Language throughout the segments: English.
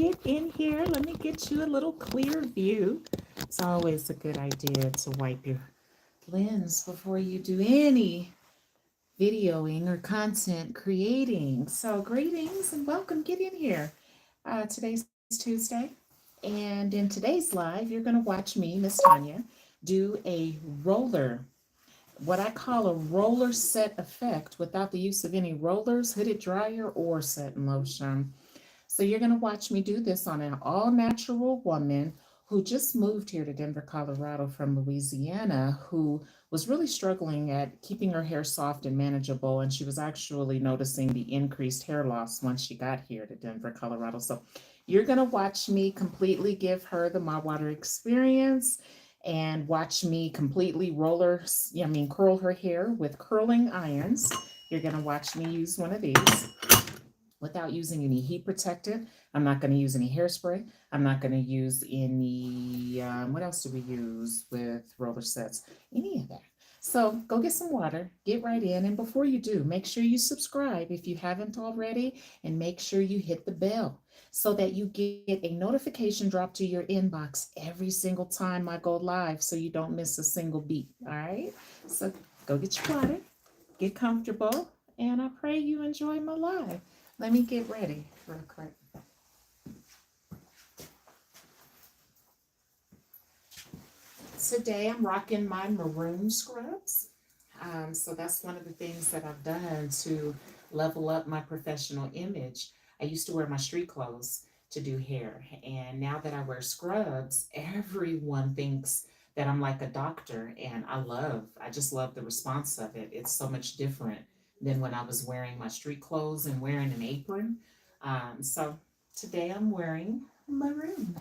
get in here. Let me get you a little clear view. It's always a good idea to wipe your lens before you do any videoing or content creating. So greetings and welcome. Get in here. Today's Tuesday. And in today's live, you're going to watch me, Miss Tanya, do a roller, what I call a roller set effect without the use of any rollers, hooded dryer, or setting lotion. So you're going to watch me do this on an all natural woman who just moved here to Denver, Colorado from Louisiana, who was really struggling at keeping her hair soft and manageable. And she was actually noticing the increased hair loss once she got here to Denver, Colorado. So you're going to watch me completely give her the My Water experience and watch me completely curl her hair with curling irons. You're going to watch me use one of these without using any heat protectant. I'm not going to use any hairspray. I'm not going to use any, what else do we use with roller sets? Any of that. So go get some water, get right in. And before you do, make sure you subscribe if you haven't already, and make sure you hit the bell so that you get a notification drop to your inbox every single time I go live so you don't miss a single beat. All right. So go get your water, get comfortable, and I pray you enjoy my live. Let me get ready real quick. Today I'm rocking my maroon scrubs. So that's one of the things that I've done to level up my professional image. I used to wear my street clothes to do hair, and now that I wear scrubs, everyone thinks that I'm like a doctor, and I just love the response of it. It's so much different than when I was wearing my street clothes and wearing an apron. So today I'm wearing maroon.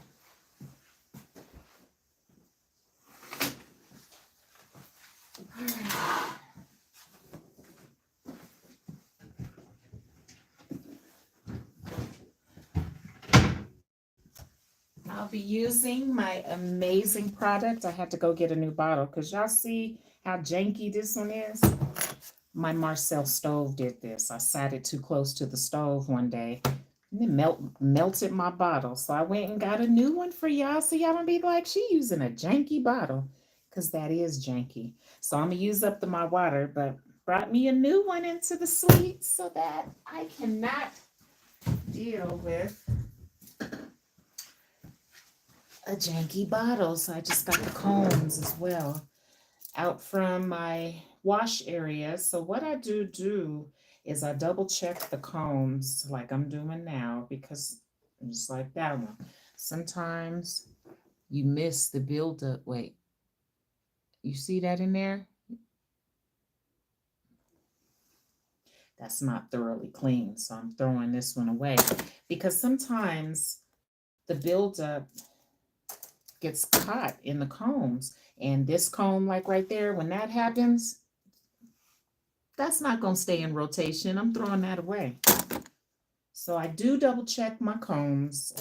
I'll be using my amazing product. I had to go get a new bottle because y'all see how janky this one is. My Marcel stove did this. I sat it too close to the stove one day and it melted my bottle. So I went and got a new one for y'all so y'all don't be like, she using a janky bottle, because that is janky. So I'm going to use up my water, but brought me a new one into the suite so that I cannot deal with a janky bottle. So I just got the combs as well out from my wash area. So what I do is I double check the combs like I'm doing now, because just like that one, sometimes you miss the buildup. Wait, you see that in there? That's not thoroughly clean, so I'm throwing this one away, because sometimes the buildup gets caught in the combs. And this comb, like right there, when that happens, that's not going to stay in rotation. I'm throwing that away. So I do double check my combs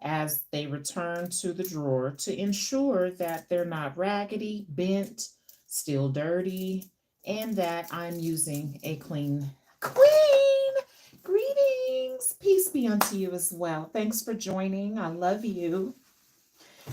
as they return to the drawer to ensure that they're not raggedy, bent, still dirty, and that I'm using a clean queen. Greetings. Peace be unto you as well. Thanks for joining. I love you.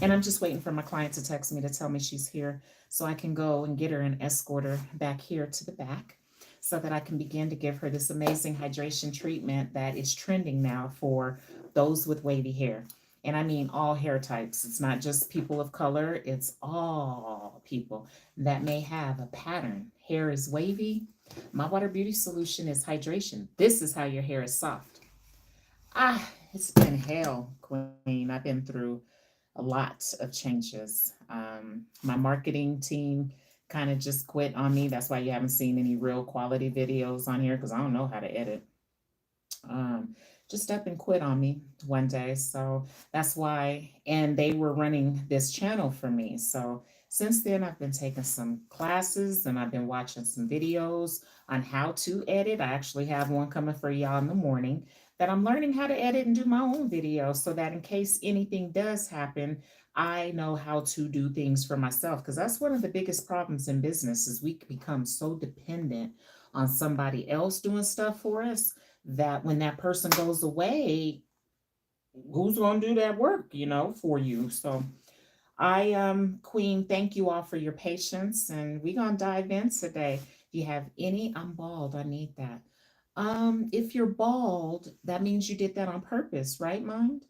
And I'm just waiting for my client to text me to tell me she's here so I can go and get her and escort her back here to the back so that I can begin to give her this amazing hydration treatment that is trending now for those with wavy hair. And I mean all hair types. It's not just people of color, it's all people that may have a pattern. Hair is wavy. My Water Beauty Solution is hydration. This is how your hair is soft. It's been hell, Queen. I've been through a lot of changes. My marketing team kind of just quit on me. That's why you haven't seen any real quality videos on here, because I don't know how to edit. Just up and quit on me one day. So that's why, and they were running this channel for me. So since then, I've been taking some classes and I've been watching some videos on how to edit. I actually have one coming for y'all in the morning that I'm learning how to edit and do my own videos so that in case anything does happen, I know how to do things for myself. Because that's one of the biggest problems in business is we become so dependent on somebody else doing stuff for us that when that person goes away, who's going to do that work, for you? So Queen, thank you all for your patience, and we're going to dive in today. Do you have any? I'm bald. I need that. If you're bald, that means you did that on purpose, right, Mind?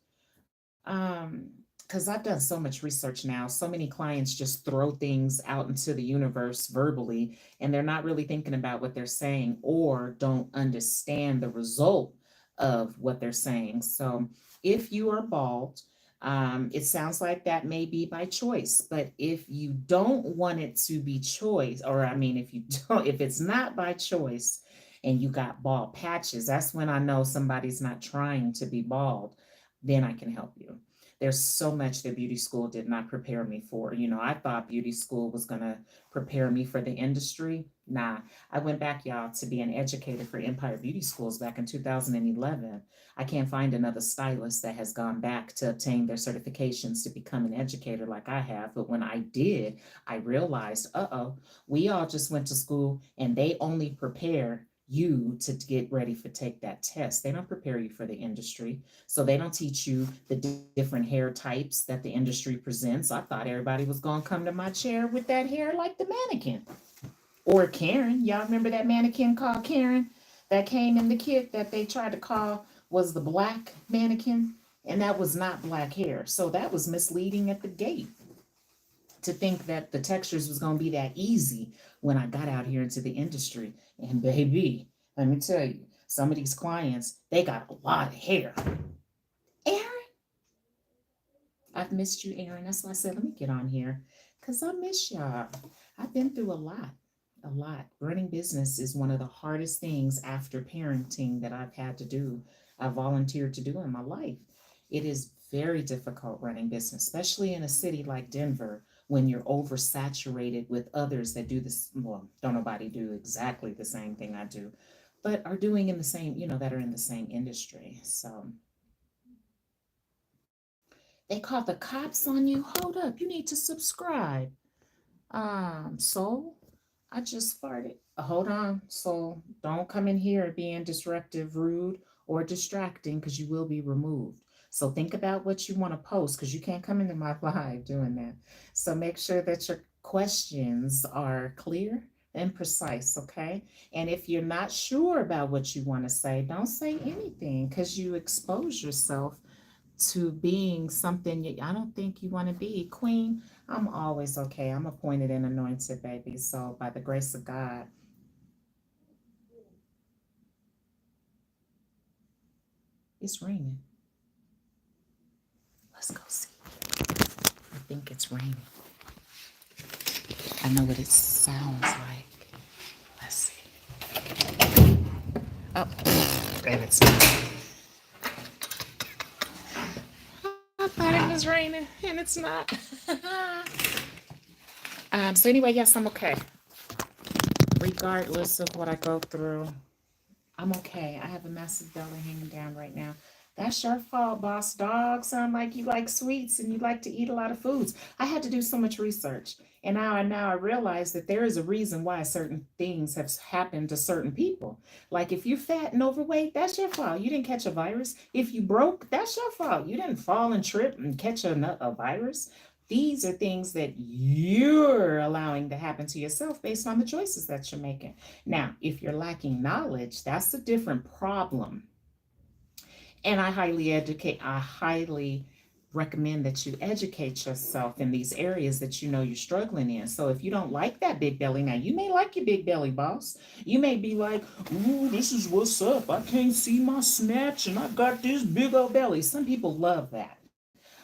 Because I've done so much research now. So many clients just throw things out into the universe verbally, and they're not really thinking about what they're saying or don't understand the result of what they're saying. So if you are bald, it sounds like that may be by choice, but if you don't want it to be choice, or I mean, if you don't, if it's not by choice and you got bald patches, that's when I know somebody's not trying to be bald. Then I can help you. There's so much that beauty school did not prepare me for. I thought beauty school was going to prepare me for the industry. Nah, I went back, y'all, to be an educator for Empire Beauty Schools back in 2011. I can't find another stylist that has gone back to obtain their certifications to become an educator like I have. But when I did, I realized, we all just went to school and they only prepare you to get ready for take that test. They don't prepare you for the industry. So they don't teach you the different hair types that the industry presents. I thought everybody was going to come to my chair with that hair like the mannequin. Or Karen. Y'all remember that mannequin called Karen that came in the kit that they tried to call was the black mannequin? And that was not black hair. So that was misleading at the gate to think that the textures was going to be that easy when I got out here into the industry. And baby, let me tell you, some of these clients, they got a lot of hair. Aaron, I've missed you, Aaron. That's why I said, let me get on here because I miss y'all. I've been through a lot, a lot. Running business is one of the hardest things after parenting that I've had to do. I volunteered to do in my life. It is very difficult running business, especially in a city like Denver when you're oversaturated with others that do this. Well, don't nobody do exactly the same thing I do, but are doing in the same, that are in the same industry. So they called the cops on you. Hold up, you need to subscribe. Soul, I just farted. Hold on, Soul. Don't come in here being disruptive, rude, or distracting because you will be removed. So think about what you want to post because you can't come into my live doing that. So make sure that your questions are clear and precise, okay? And if you're not sure about what you want to say, don't say anything because you expose yourself to being something I don't think you want to be. Queen, I'm always okay. I'm appointed and anointed, baby. So by the grace of God, it's raining. Let's go see. I think it's raining. I know what it sounds like. Let's see. Oh, and it's not. I thought it was raining, and it's not. So anyway, yes, I'm okay. Regardless of what I go through, I'm okay. I have a massive belly hanging down right now. That's your fault, boss dog. Sound like you like sweets and you like to eat a lot of foods. I had to do so much research. And now I realize that there is a reason why certain things have happened to certain people. Like if you're fat and overweight, that's your fault. You didn't catch a virus. If you broke, that's your fault. You didn't fall and trip and catch a virus. These are things that you're allowing to happen to yourself based on the choices that you're making. Now, if you're lacking knowledge, that's a different problem. And I highly recommend that you educate yourself in these areas that you know you're struggling in. So if you don't like that big belly, now you may like your big belly, boss. You may be like, ooh, this is what's up. I can't see my snatch and I got this big old belly. Some people love that.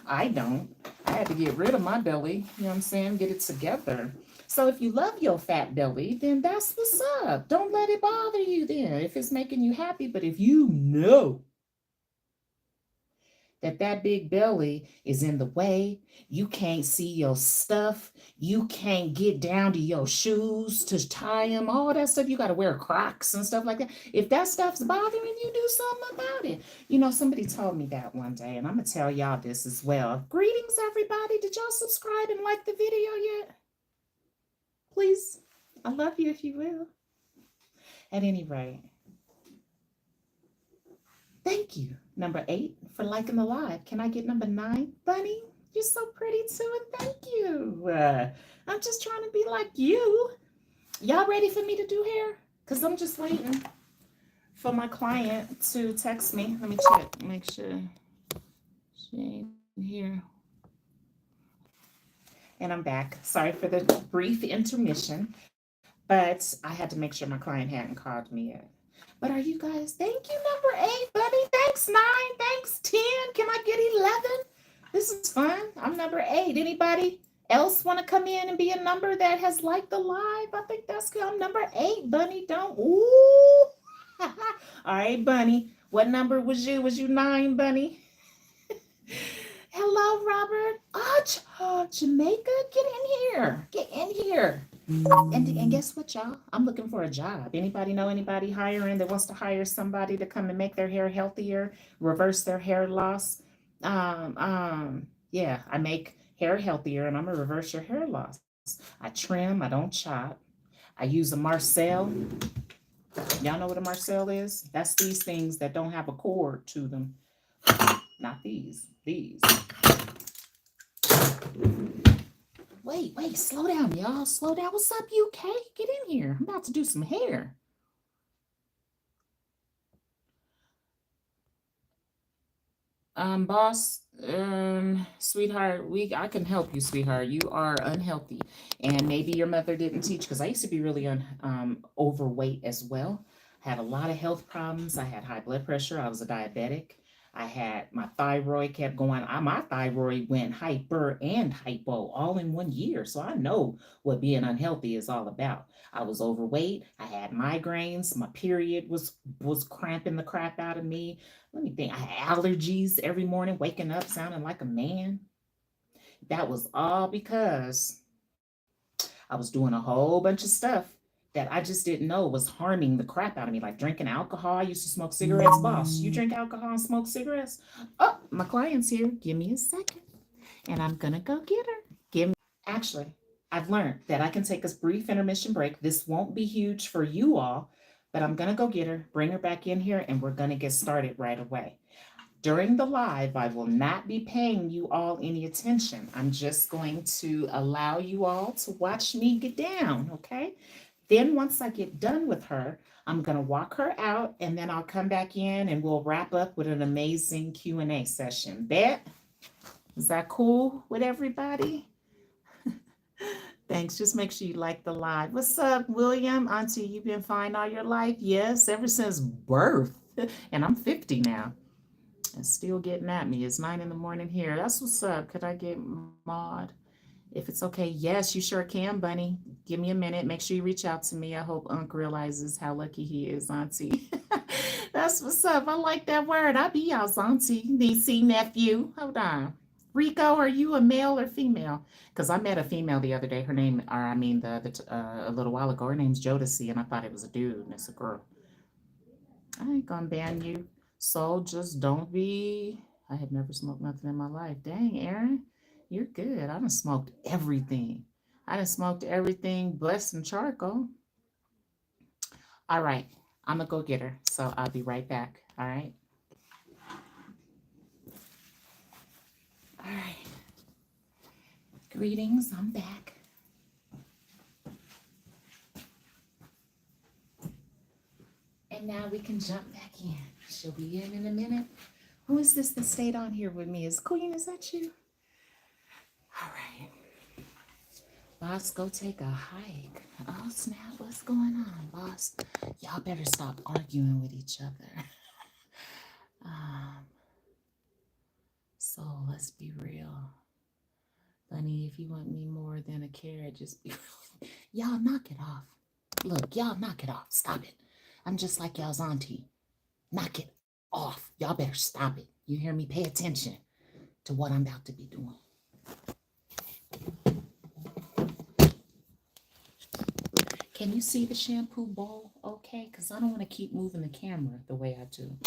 I don't. I had to get rid of my belly, you know what I'm saying? Get it together. So if you love your fat belly, then that's what's up. Don't let it bother you then if it's making you happy. But if you know that big belly is in the way, you can't see your stuff, you can't get down to your shoes to tie them, all that stuff, you got to wear Crocs and stuff like that. If that stuff's bothering you, do something about it. Somebody told me that one day, and I'm gonna tell y'all this as well. Greetings, everybody. Did y'all subscribe and like the video yet? Please, I love you if you will. At any rate, Thank you. Number 8 for liking the live. Can I get number 9? Bunny, you're so pretty too, and thank you. I'm just trying to be like you. Y'all ready for me to do hair? Because I'm just waiting for my client to text me. Let me check, make sure she ain't here. And I'm back. Sorry for the brief intermission, but I had to make sure my client hadn't called me yet. But are you guys? Thank you, number 8, buddy. Thanks, 9. Thanks, 10. Can I get 11? This is fun. I'm number 8. Anybody else want to come in and be a number that has liked the live? I think that's good. I'm number 8, Bunny. Don't. Ooh. All right, Bunny. What number was you? Was you 9, Bunny? Hello, Robert. Oh, Jamaica. Get in here. Get in here. And guess what, y'all? I'm looking for a job. Anybody know anybody hiring that wants to hire somebody to come and make their hair healthier, reverse their hair loss? Yeah, I make hair healthier and I'm gonna reverse your hair loss. I trim, I don't chop. I use a Marcel. Y'all know what a Marcel is? That's these things that don't have a cord to them. Not these. These. Wait, slow down, y'all. Slow down. What's up, UK? Get in here. I'm about to do some hair. Boss, sweetheart, I can help you, sweetheart. You are unhealthy, and maybe your mother didn't teach, because I used to be really overweight as well. Had a lot of health problems. I had high blood pressure. I was a diabetic. I had my thyroid kept going. My thyroid went hyper and hypo all in 1 year. So I know what being unhealthy is all about. I was overweight. I had migraines. My period was cramping the crap out of me. Let me think. I had allergies every morning, waking up sounding like a man. That was all because I was doing a whole bunch of stuff that I just didn't know was harming the crap out of me, like drinking alcohol. I used to smoke cigarettes. Boss, you drink alcohol and smoke cigarettes? Oh, my client's here. Give me a second, and I'm gonna go get her. Actually, I've learned that I can take a brief intermission break. This won't be huge for you all, but I'm gonna go get her, bring her back in here, and we're gonna get started right away. During the live, I will not be paying you all any attention. I'm just going to allow you all to watch me get down, okay? Then once I get done with her, I'm going to walk her out, and then I'll come back in and we'll wrap up with an amazing Q&A session. Bet? Is that cool with everybody? Thanks. Just make sure you like the live. What's up, William? Auntie, you been fine all your life? Yes, ever since birth. And I'm 50 now. And still getting at me. It's 9 in the morning here. That's what's up. Could I get Maud? If it's okay, yes, you sure can, Bunny. Give me a minute. Make sure you reach out to me. I hope Unc realizes how lucky he is, Auntie. That's what's up. I like that word. I be y'all's Auntie. DC nephew. Hold on. Rico, are you a male or female? Because I met a female the other day. Her name, or I mean, a little while ago. Her name's Jodeci, and I thought it was a dude, and it's a girl. I ain't gonna ban you. So just don't be. I had never smoked nothing in my life. Dang, Aaron, you're good. I done smoked everything. I done smoked everything but some charcoal. All right, I'm gonna go get her. So I'll be right back. All right. All right. Greetings. I'm back. And now we can jump back in. She'll be in a minute. Who is this that stayed on here with me? Is Queen, is that you? All right. Boss, go take a hike. Oh, snap. What's going on, boss? Y'all better stop arguing with each other. So let's be real. Bunny, if you want me more than a carrot, just be real. Y'all knock it off. Look, y'all knock it off. Stop it. I'm just like y'all's auntie. Knock it off. Y'all better stop it. You hear me? Pay attention to what I'm about to be doing. Can you see the shampoo bowl okay? Because I don't want to keep moving the camera the way I do.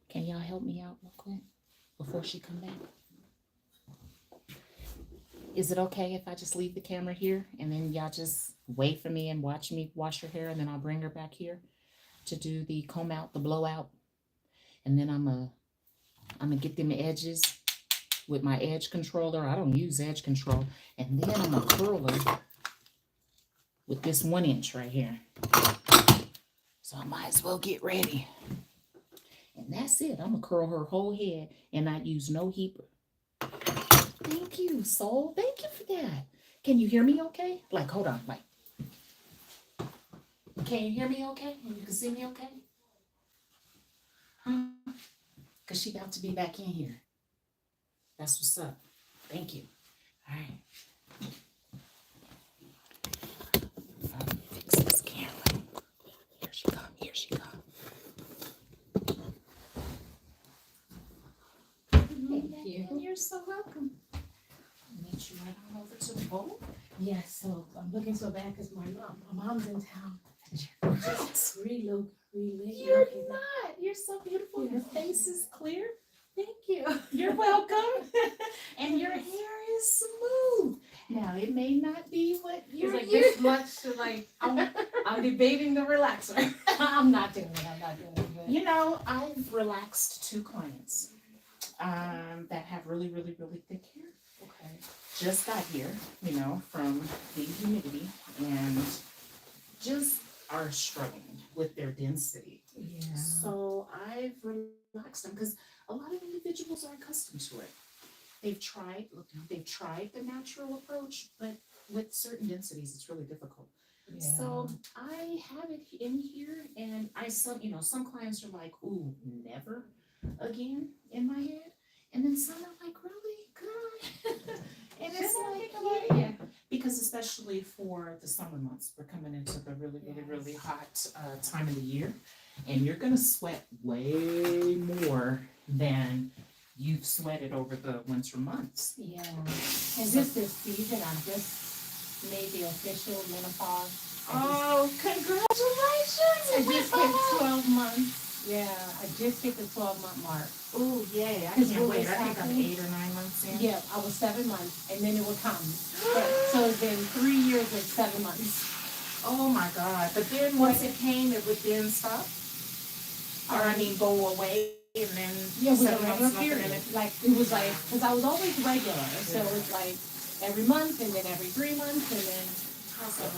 Can y'all help me out real quick before she come back? Is it okay if I just leave the camera here and then y'all just wait for me and watch me wash her hair, and then I'll bring her back here to do the comb out, the blowout? And then I'm gonna get them edges with my edge controller. I don't use edge control. And then I'm gonna curl her with this 1 inch right here. So I might as well get ready. And that's it. I'm gonna curl her whole head and not use no heaper. Thank you, soul. Thank you for that. Can you hear me okay? Like, hold on, like. Can you hear me okay? And you can see me okay? Huh? Because she about to be back in here. That's what's up. Thank you. All right. Fix this camera. Here she come. Here she come. Thank you. You're so welcome. I'll meet you right on over to the bowl. Yes, so I'm looking so bad because my mom's in town. Just relook. You're not. You're so beautiful. Your face is clear. Thank you. You're welcome. And your hair is smooth. Now, it may not be what you're It's like used this much to like, I'm debating the relaxer. I'm not doing it. But. You know, I've relaxed 2 clients that have really, really, really thick hair. Okay. Just got here, you know, from the humidity and just are struggling with their density. Yeah. So I've relaxed them because a lot of individuals are accustomed to it. They've tried the natural approach, but with certain densities, it's really difficult. Yeah. So I have it in here, and some clients are like, "Ooh, never again in my head," and then some are like, "Really, God," and it's like, yeah, because especially for the summer months, we're coming into the really, really, really hot time of the year, and you're gonna sweat way more than you've sweated over the winter months. Yeah. And this season, I just made the official menopause. Oh, congratulations! I just hit 12 months. Yeah, I just hit the 12-month mark. Oh, yay. I Because can't what wait. was I think I'm happening- 8 or 9 months in. Yeah, I was 7 months, and then it would come. So it's been 3 years and 7 months. Oh, my God. But then once it came, it would then stop? Or, I mean, go away and then Yeah, with a 7 regular months, nothing period. in it? Like, it was like, because I was always regular. So it's like every month, and then every 3 months, and then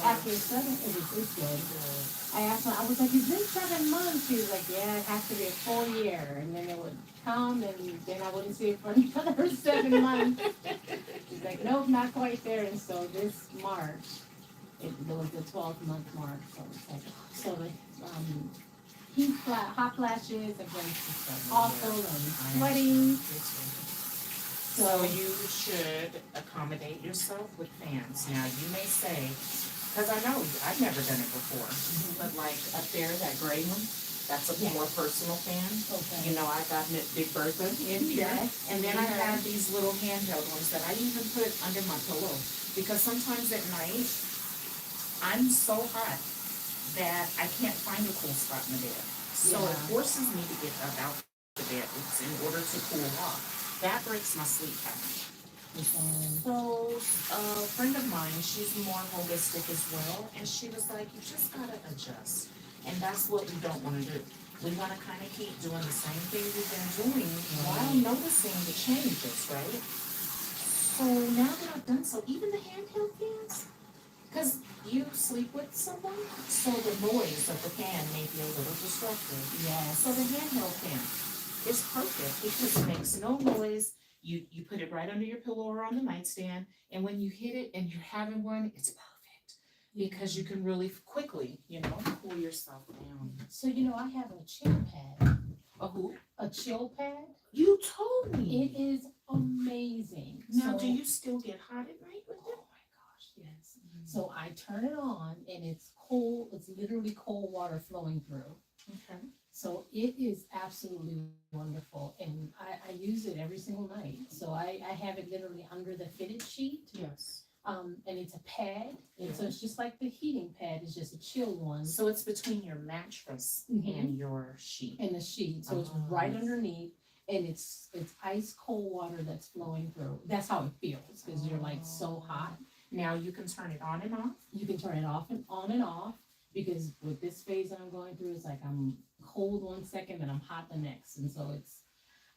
after 7, it's good. I asked her, I was like, it's been 7 months. She was like, yeah, it has to be a full year. And then it would come, and then I wouldn't see it for another 7 months. She's like, nope, not quite there. And so this March, it was the 12-month mark. So it's like, so the hot flashes have been awful and sweating. So you should accommodate yourself with fans. Now, you may say, because I know I've never done it before, but like up there, that gray one, that's a more personal fan. Okay. You know, I got Big Bertha in here. Yes. And then I have these little handheld ones that I even put under my pillow. Because sometimes at night, I'm so hot that I can't find a cool spot in the bed. So it forces me to get up out the bed in order to cool off. That breaks my sleep pattern. So a friend of mine, she's more holistic as well, and she was like, you just gotta adjust. And that's what we don't want to do. We want to kind of keep doing the same thing we've been doing while noticing the changes, right? So now that I've done so, even the handheld fans, because you sleep with someone, so the noise of the fan may be a little disruptive. Yeah. So the handheld fan is perfect because it makes no noise. You put it right under your pillow or on the nightstand, and when you hit it and you're having one, it's perfect because you can really quickly, cool yourself down. So I have a chill pad. A who? A chill pad. You told me. It is amazing. Now, do you still get hot at night with it? Oh my gosh, yes. So I turn it on, and it's cold. It's literally cold water flowing through. Okay. So it is absolutely wonderful, and I use it every single night. So I have it literally under the fitted sheet. Yes. And it's a pad, and so it's just like the heating pad. It's just a chill one. So it's between your mattress and your sheet. And the sheet, so it's right underneath, and it's ice cold water that's flowing through. That's how it feels because you're like so hot. Now you can turn it on and off. You can turn it off and on and off because with this phase that I'm going through, it's like I'm cold one second and I'm hot the next, and so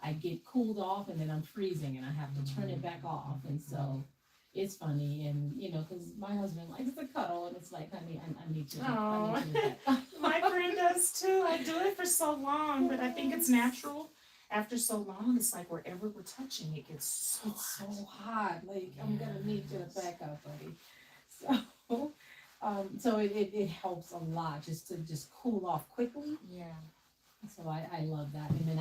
I get cooled off and then I'm freezing and I have to turn it back off, and so it's funny, and because my husband likes to cuddle, and it's like, honey, I need to. I need to My friend does too. I do it for so long, but I think it's natural. After so long, it's like wherever we're touching, it gets so It's hot. so hot. Like, I'm gonna need you to back up, buddy. So, so it helps a lot just to cool off quickly. Yeah. So I love that. And then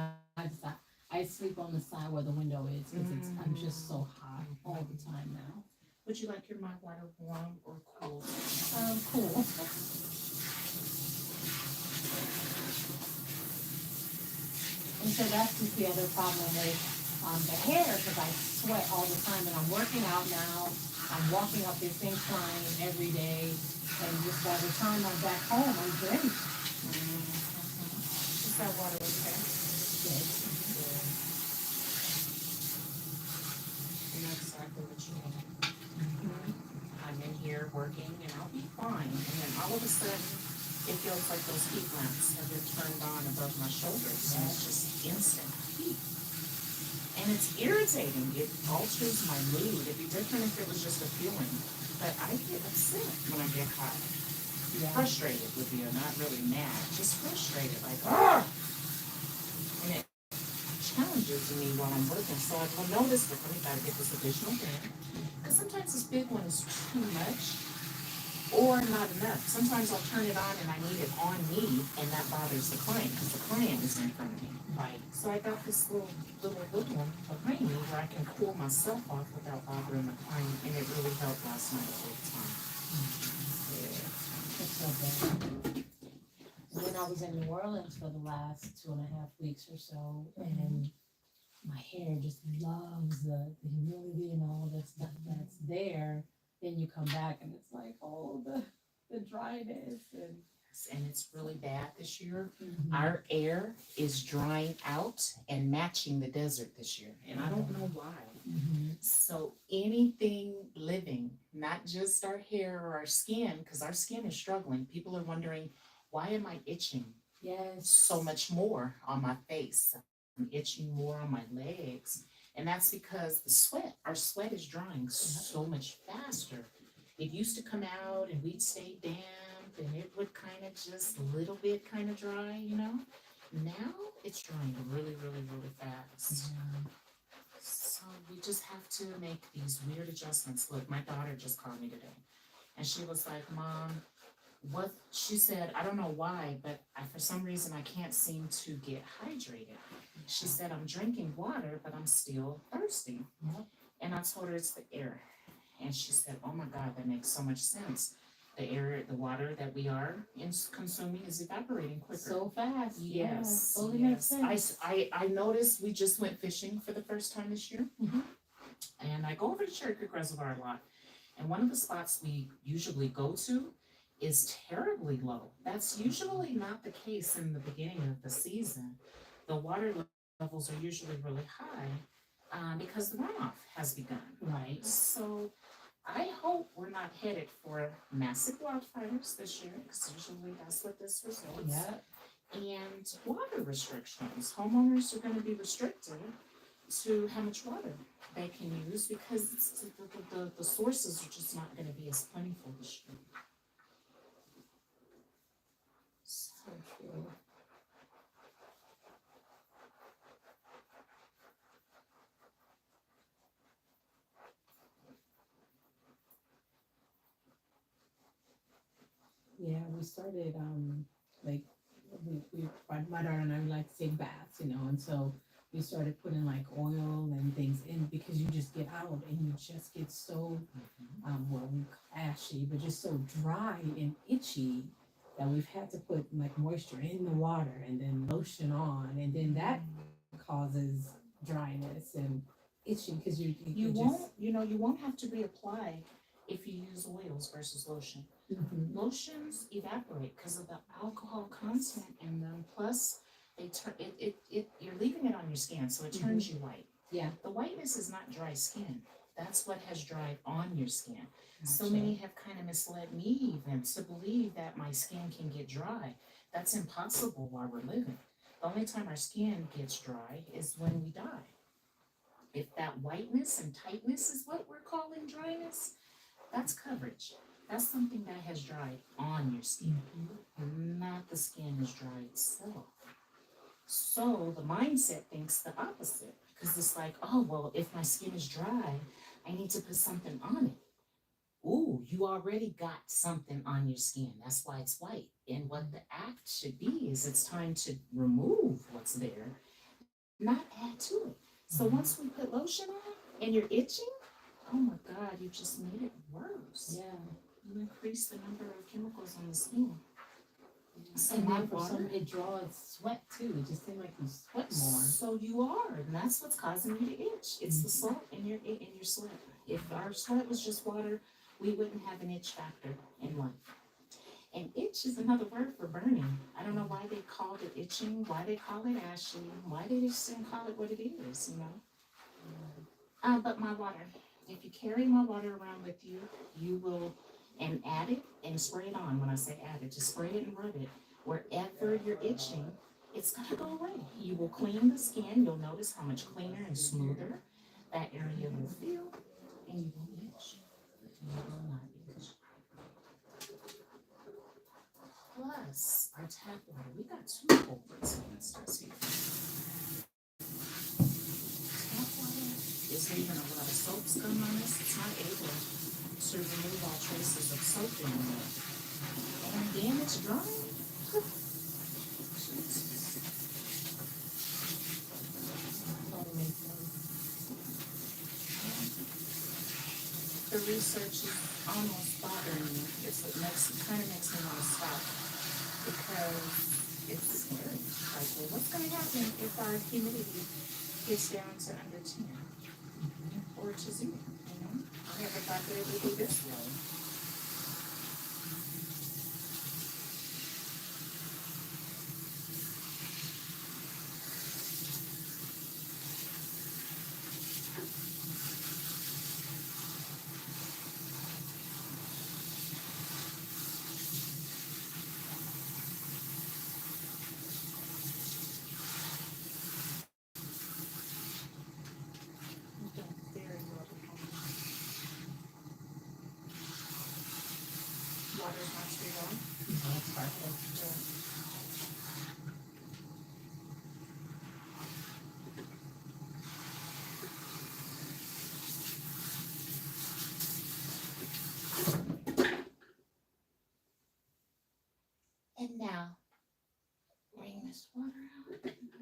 I sleep on the side where the window is because I'm just so hot all the time now. Would you like your mild water warm or cool? Cool. And so that's just the other problem with the hair, because I sweat all the time, and I'm working out now. I'm walking up this incline every day, and just by the time I'm back home, I'm drenched. Is that water okay? Yes. You know exactly what you need. I'm in here working, and I'll be fine. And then all of a sudden, it feels like those heat lamps have been turned on above my shoulders, and it's just instant heat. And it's irritating. It alters my mood. It'd be different if it was just a feeling. But I get upset when I get hot. Yeah. Frustrated would be, not really mad, just frustrated, like, ah! And it challenges me while I'm working. So I've noticed that I gotta get this additional fan. Because sometimes this big one is too much or not enough. Sometimes I'll turn it on and I need it on me, and that bothers the client because the client is in front of me. Right. So I got this little one behind me where I can cool myself off without bothering the client, and it really helped last night all the time. It's so good. When I was in New Orleans for the last 2.5 weeks or so, and my hair just loves the humidity and all that stuff that's there. Then you come back and it's like, oh, the dryness And it's really bad this year. Mhm. Our air is drying out and matching the desert this year, and I don't know why. So anything living, not just our hair or our skin, because our skin is struggling. People are wondering, why am I itching Yes. so much more on my face? I'm itching more on my legs. And that's because our sweat is drying so much faster. It used to come out and we'd stay damp and it would kind of just a little bit kind of dry, Now it's drying really, really, really fast. So we just have to make these weird adjustments. Look, my daughter just called me today and she was like, Mom, what? She said, I don't know why, but for some reason I can't seem to get hydrated. She said, I'm drinking water, but I'm still thirsty. Yep. And I told her it's the air. And she said, oh my God, that makes so much sense. The water that we are consuming is evaporating quicker. So fast. Yes. Totally yes. makes sense. I noticed we just went fishing for the first time this year. And I go over to Cherry Creek Reservoir a lot. And one of the spots we usually go to is terribly low. That's usually not the case in the beginning of the season. The water levels are usually really high because the runoff has begun. Right. So I hope we're not headed for massive wildfires this year, because usually that's what this results. Yeah. And water restrictions. Homeowners are going to be restricted to how much water they can use because the sources are just not going to be as plentiful this year. So true. Yeah, we started like my daughter and I like to take baths, and so we started putting like oil and things in because you just get out and you just get so ashy, but just so dry and itchy that we've had to put like moisture in the water and then lotion on, and then that causes dryness and itching because You won't have to reapply if you use oils versus lotion. Lotions evaporate because of the alcohol content in them. Plus, they turn you're leaving it on your skin, so it turns you white. Yeah. The whiteness is not dry skin. That's what has dried on your skin. Gotcha. So many have kind of misled me even to believe that my skin can get dry. That's impossible while we're living. The only time our skin gets dry is when we die. If that whiteness and tightness is what we're calling dryness, that's coverage. That's something that has dried on your skin, not the skin is dry itself. So the mindset thinks the opposite because it's like, oh, well, if my skin is dry, I need to put something on it. Ooh, you already got something on your skin. That's why it's white. And what the act should be is it's time to remove what's there, not add to it. So once we put lotion on and you're itching, oh my God, you just made it worse. Yeah. You increase the number of chemicals on the skin. And then for some, it draws sweat too. It just seems like you sweat more. So you are, and that's what's causing you to itch. It's the salt in your sweat. If our sweat was just water, we wouldn't have an itch factor in life. And itch is another word for burning. I don't know why they called it itching, why they call it ashy, why they just didn't call it what it is, you know. But my water. If you carry my water around with you, you will, and add it and spray it on. When I say add it, just spray it and rub it. Wherever you're itching, it's gonna go away. You will clean the skin. You'll notice how much cleaner and smoother that area will feel, and you won't itch. You will not itch. Plus, our tap water. We got two culprits against us here. Tap water is leaving a lot of soap scum on us. It's not able to remove all traces of soap in it. And again, it's drying. The research is almost bothering me. It kind of makes me want to stop because it's scary. Like, well, what's going to happen if our humidity gets down to under 10 or to 0? You know, I never thought that it would be this low. Water's not too long. No, it's perfect. And now, bring this water out.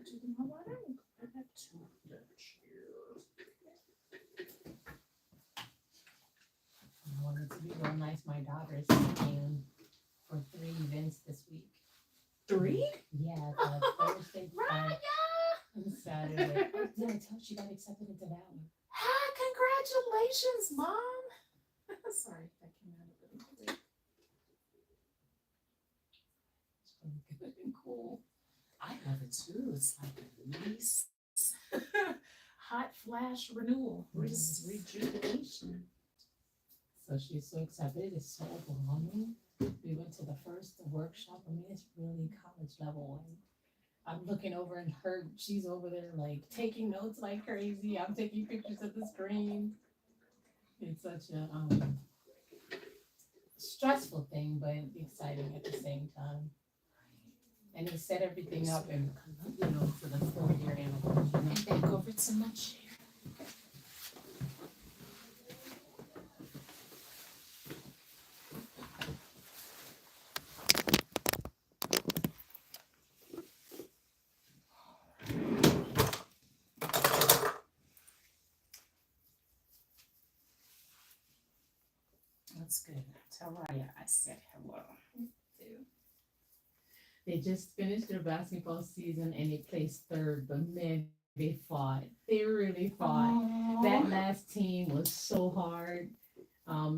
Do my water and put that to the chair. I want it to be real nice. My daughter is speaking for 3 events this week. 3? Yeah, the Thursday, Friday, and Saturday. Oh, did I tell you she got accepted into that one? Ah, congratulations, Mom. Sorry, that came out really quick. It's really good and cool. I love it too. It's like a nice hot flash renewal, rejuvenation. So she's so excited. It's so overwhelming. We went to the first workshop. I mean, it's really college level. And I'm looking over and she's over there like taking notes like crazy. I'm taking pictures of the screen. It's such a stressful thing, but exciting at the same time. And they set everything up and, for the 4-year anniversary. And back over to my chair. That's good. Tell Raya I said hello. They just finished their basketball season and they placed third, but man, they fought. They really fought. Aww. That last team was so hard.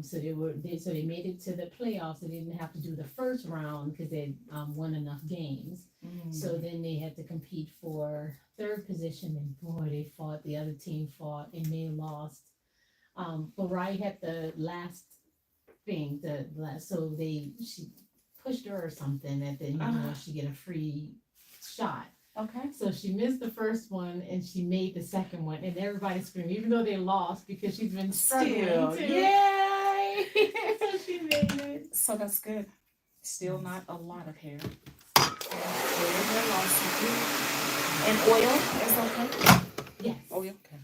So they made it to the playoffs. They didn't have to do the first round because they won enough games. So then they had to compete for third position, and boy, they fought. The other team fought, and they lost. But Rye had the last thing, so she pushed her or something that then she get a free shot. Okay. So she missed the first one and she made the second one, and everybody screamed, even though they lost because she's been struggling Still, too. yay! So she made it. So that's good. Still not a lot of hair. And oil is okay? Yes. Oil, okay.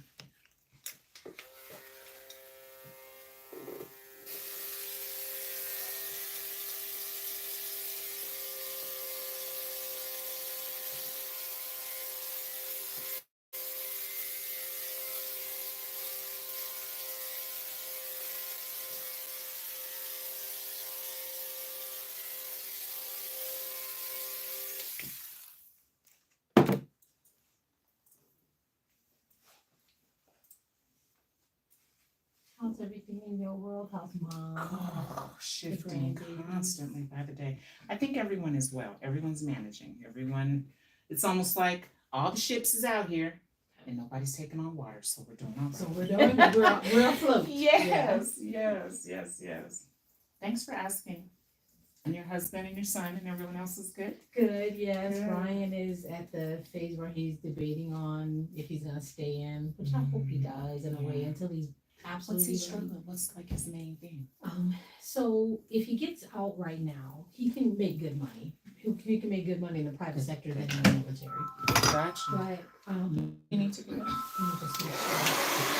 How's everything in your world? How's mom? Oh, shifting constantly by the day. I think everyone is well. Everyone's managing. It's almost like all the ships is out here and nobody's taking on water, so we're doing all right. So we're afloat. Yes. Thanks for asking. And your husband and your son and everyone else is good? Good, yes. Good. Ryan is at the phase where he's debating on if he's gonna stay in, which I hope he does in a way until he's absolutely. What's he struggling? What's like his main thing? So if he gets out right now, he can make good money. He can make good money in the private sector than in the military. Gotcha. But You need to do it. let me just make sure.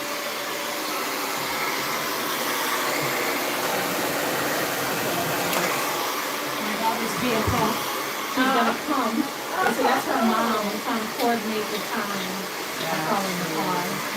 Vehicle. She's gonna come. So that's her mom. I'm trying to coordinate the time. I call in the car.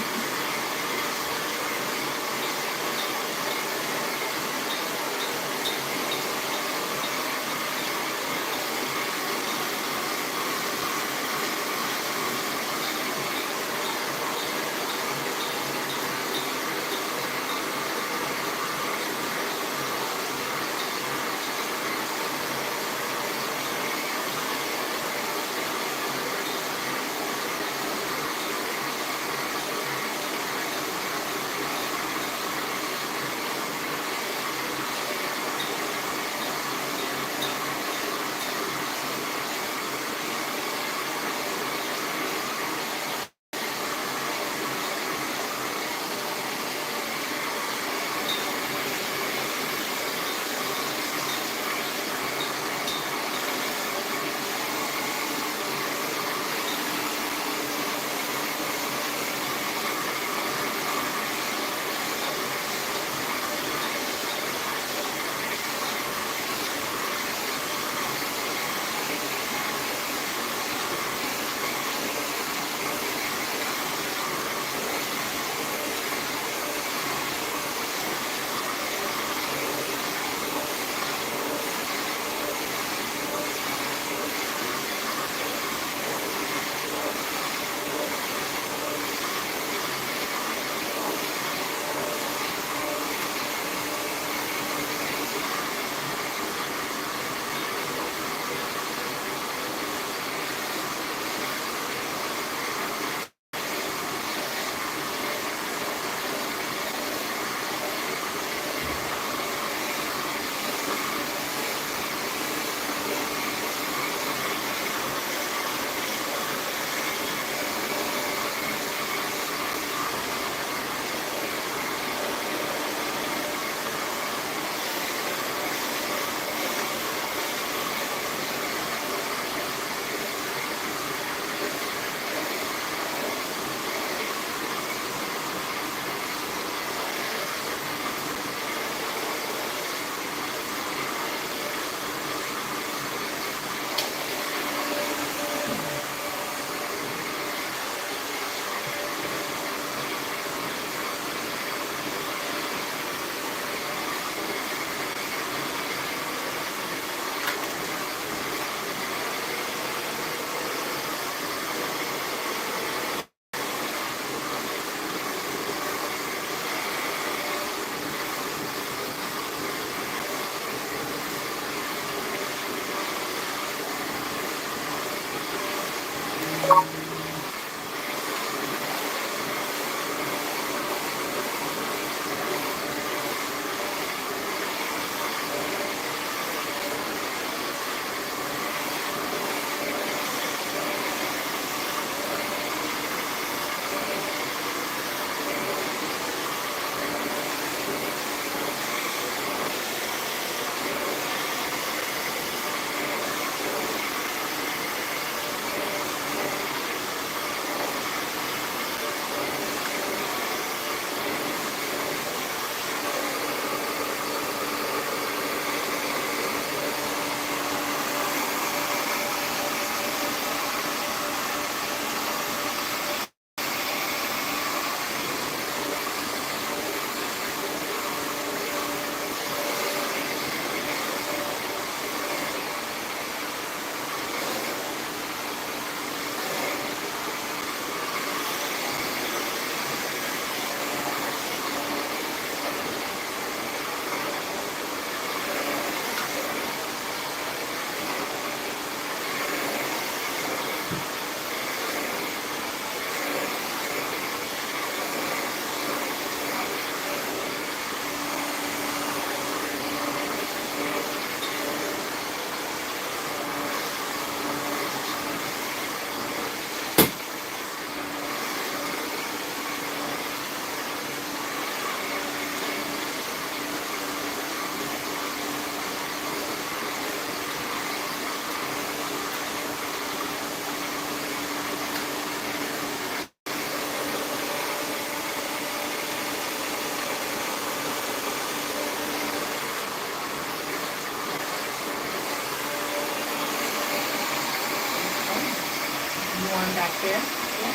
there? Yeah.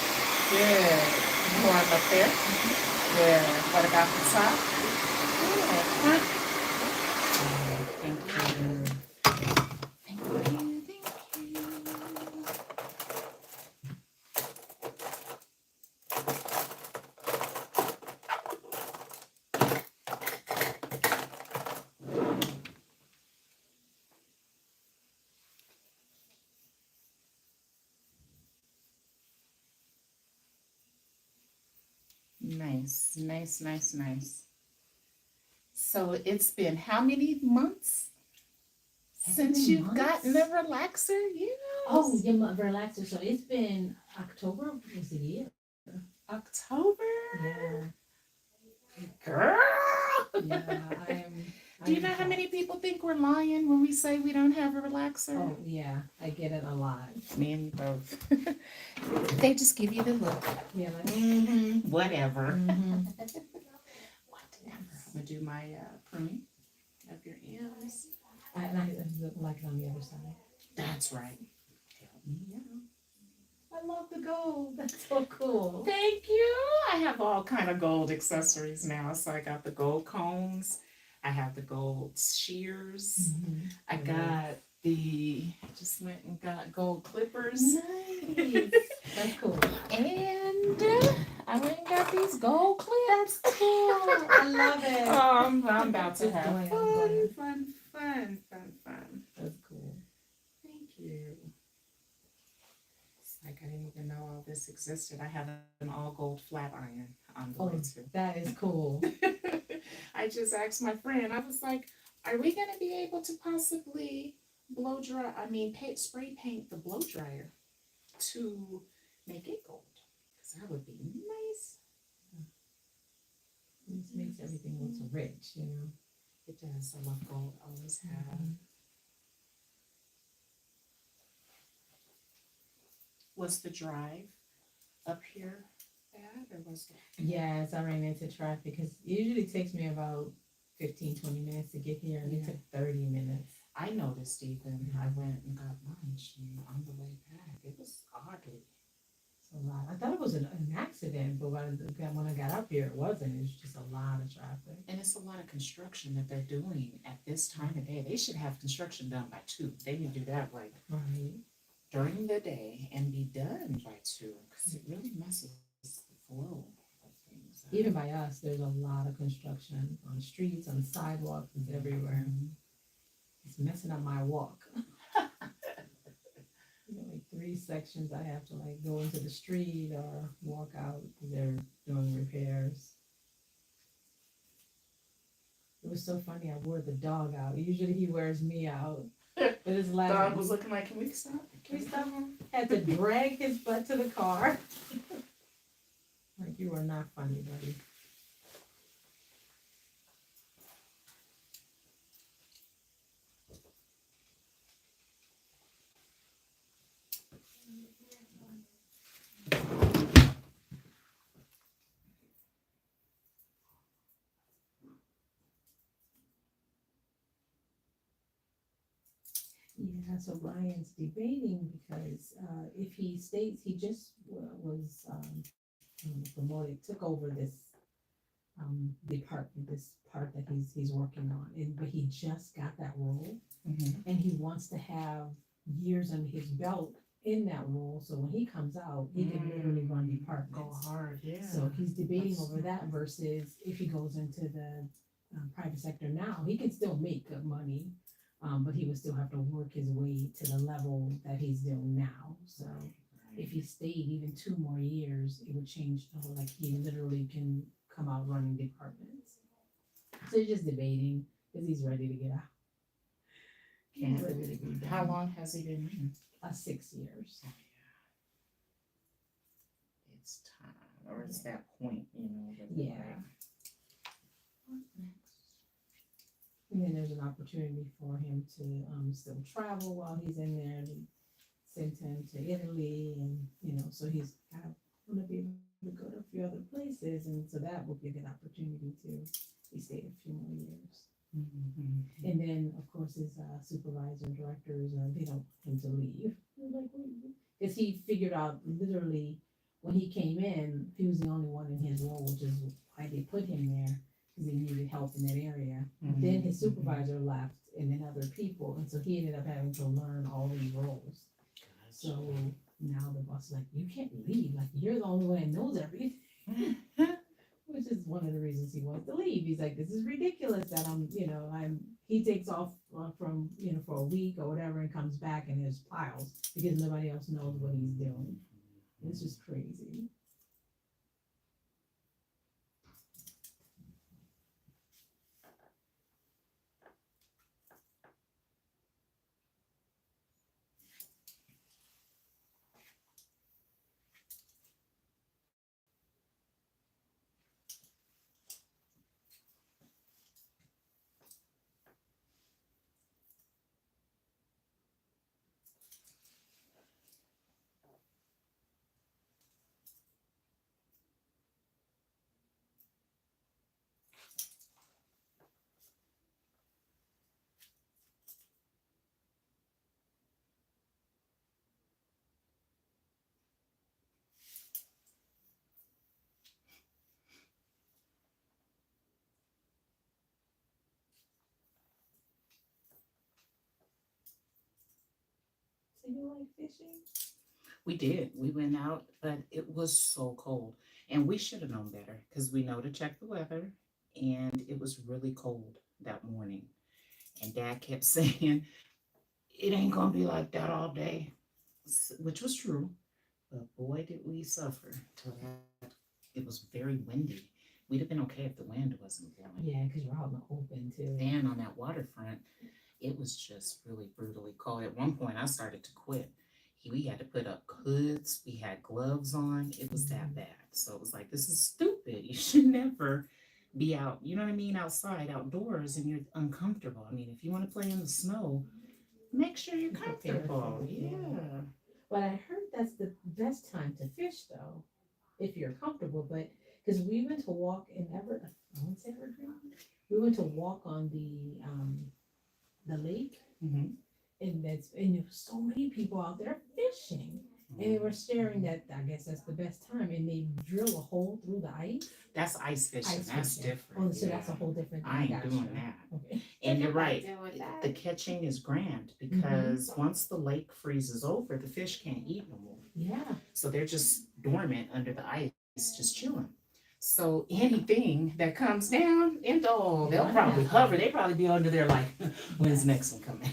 Good. Warm up there? Good. What about the top? Good. Huh? Thank you. Thank you. Thank you. Nice, nice, nice, nice. So it's been how many months since you've gotten the relaxer? Yes. Oh, yeah, my relaxer. So it's been October was the year. October? Yeah. Girl. Yeah, I am. Do you know how many people think we're lying when we say we don't have a relaxer? Oh, yeah, I get it a lot. Me and you both. They just give you the look. Yeah, like, Whatever. mhm. Whatever. I'm gonna do my pruning of your ears. I like it on the other side. That's right. Help me out. I love the gold. That's so cool. Thank you. I have all kind of gold accessories now. So I got the gold combs. I have the gold shears. Mhm. I got I just went and got gold clippers. Nice. That's cool. And I went and got these gold clips. Cool. I love it. I'm about to That's have great. fun. That's cool. Thank you. It's like I didn't even know all this existed. I have an all gold flat iron on the way too. That is cool. I just asked my friend, I was like, are we going to be able to possibly spray paint the blow dryer to make it gold? Because that would be nice. It just makes everything look so rich, you know. It does. I love gold. I always have. Was the drive up here bad or was it? Yes, I ran into traffic because it usually takes me about 15-20 minutes to get here, and it took 30 minutes. I noticed even. I went and got lunch and on the way back, it was oddly. It's a lot. I thought it was an accident, but when I got up here, it wasn't. It was just a lot of traffic. And it's a lot of construction that they're doing at this time of day. They should have construction done by 2. They need to do that like Right. during the day and be done by 2 because it really messes the flow of things. Even by us, there's a lot of construction on the streets, on the sidewalks, it's everywhere. It's messing up my walk. Like 3 sections I have to like go into the street or walk out because they're doing repairs. It was so funny. I wore the dog out. Usually he wears me out. But his last Dog was looking like, can we stop? Can we stop? Had to drag his butt to the car. Like, you are not funny, buddy. Yeah, so Ryan's debating because if he states he just was promoted, took over this department, this part that he's working on, but he just got that role, and he wants to have years under his belt in that role, so when he comes out, he can literally run departments. Go hard, yeah. So he's debating over that versus if he goes into the private sector now, he can still make good money. But he would still have to work his way to the level that he's doing now. So if he stayed even 2 more years, it would change the whole, like he literally can come out running departments. So he's just debating because he's ready to get out. He's ready to be done. How long has he been in? 6 years. Oh, yeah. It's time, or it's that point, you know. Yeah. What next? And then there's an opportunity for him to still travel while he's in there. They sent him to Italy, and so he's kind of going to be able to go to a few other places, and so that will be a good opportunity too. He stayed a few more years. Mm-hmm. And then, of course, his supervisor, directors, they don't want him to leave. They're like, because he figured out literally when he came in, he was the only one in his role, which is why they put him there because he needed help in that area. Then his supervisor left, and then other people, and so he ended up having to learn all these roles. So now the boss is like, you can't leave. Like you're the only one that knows everything. Which is one of the reasons he wants to leave. He's like, this is ridiculous that he takes off from, for a week or whatever and comes back and there's piles because nobody else knows what he's doing. It's just crazy. So you like fishing? We did. We went out, but it was so cold. And we should have known better because we know to check the weather. And it was really cold that morning. And Dad kept saying, it ain't going to be like that all day, which was true. But boy, did we suffer till that. It was very windy. We'd have been okay if the wind wasn't blowing. Yeah, because you're out in the open too. And on that waterfront, it was just really brutally cold. At one point, I started to quit. We had to put up hoods. We had gloves on. It was that bad. So it was like, this is stupid. You should never be out, you know what I mean, outside, outdoors, and you're uncomfortable. I mean, if you want to play in the snow, make sure you're comfortable. Yeah. But I heard that's the best time to fish, though, if you're comfortable. But because we went to walk in Evergreen. We went to walk on the lake, Mm-hmm. and there was so many people out there fishing, and they were staring. That I guess that's the best time, and they drill a hole through the ice. That's ice fishing. That's different. Oh, so that's a whole different thing. I ain't doing that. Okay. And you're right. The catching is grand because once the lake freezes over, the fish can't eat no more. Yeah. So they're just dormant under the ice, just chilling. So anything that comes down, they'll probably hover. They probably be under there like, when's the next one coming?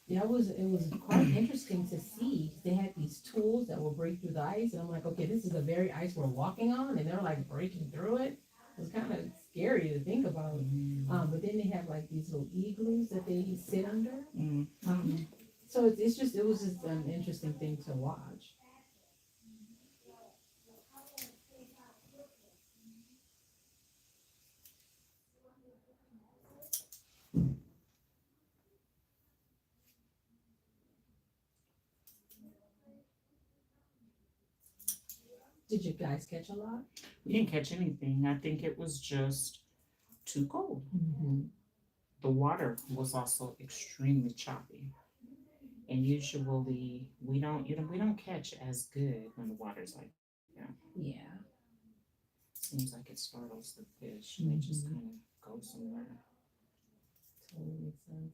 Yeah, it was quite interesting to see. They had these tools that will break through the ice, and I'm like, okay, this is the very ice we're walking on, and they're like breaking through it. It was kind of scary to think about. But then they have like these little igloos that they sit under. So it was just an interesting thing to watch. Did you guys catch a lot? We didn't catch anything. I think it was just too cold. The water was also extremely choppy. And usually we don't catch as good when the water's like that. Yeah. Seems like it startles the fish and they just kind of go somewhere. Totally makes sense.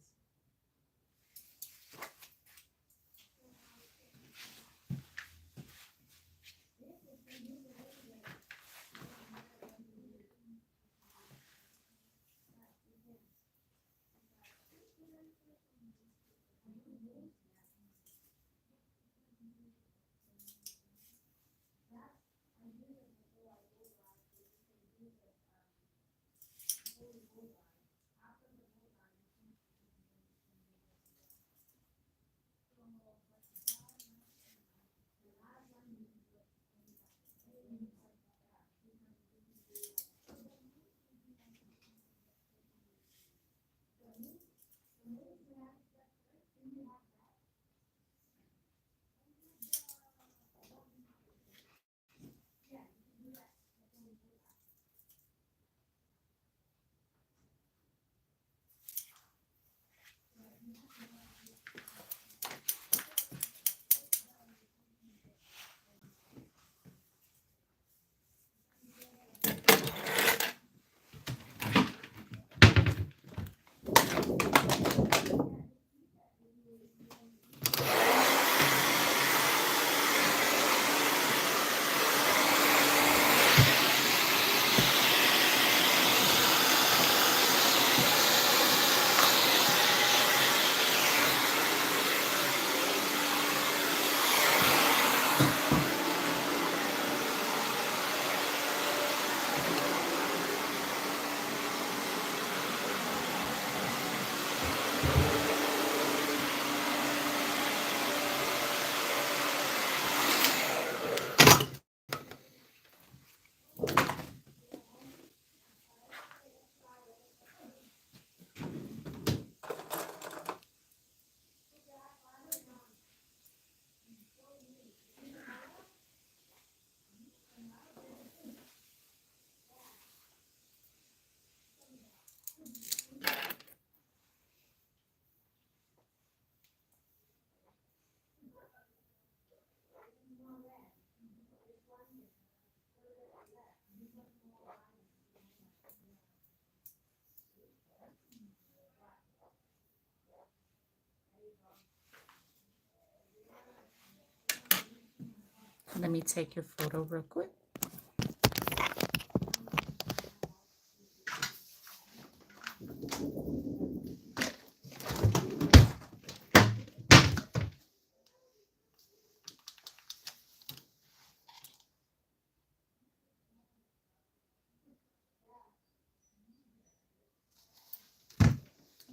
Let me take your photo real quick.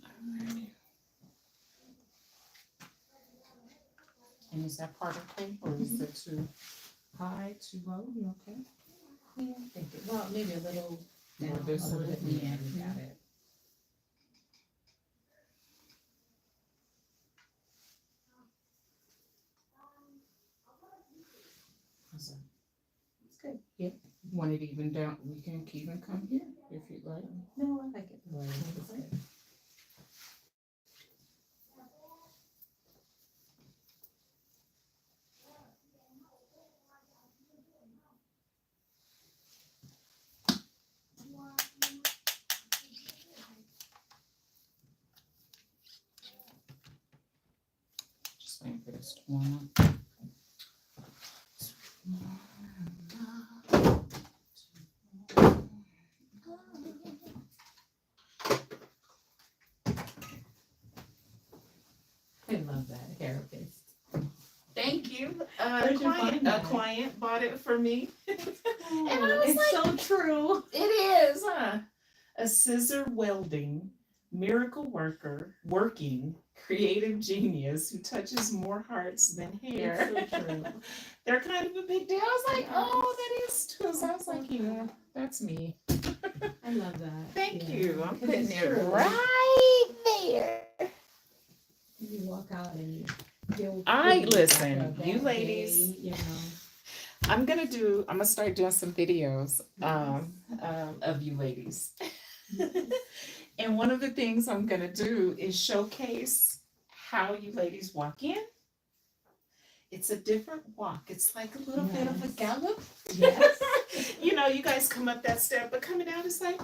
Alrighty. And is that part okay, or is it too high, too low? You okay? Yeah, I think it, well, maybe a little More down, this a little way? bit. Yeah, you got it. How's that? It's good. Yep. Want it even down? We can even come here if you'd like. No, I like it the way it is. It's good. Just waiting for this to warm up. I love that therapist. Thank you. Where'd you find A that? client bought it for me. Oh, And I was it's like, so true. it is, huh? A scissor welding miracle working creative genius who touches more hearts than hair. It's so true. They're kind of a big deal. I was like, oh, that is true. So I was like, yeah, that's me. I love that. Thank Yeah. you. I'm 'Cause putting it's it true. right there. You walk out and you feel I good listen, after a you bad ladies. day, you know. I'm gonna start doing some videos of you ladies. And one of the things I'm gonna do is showcase how you ladies walk in. It's a different walk. It's like a little bit of a Yes. gallop. Yes. You know, you guys come up that step, but coming down is like,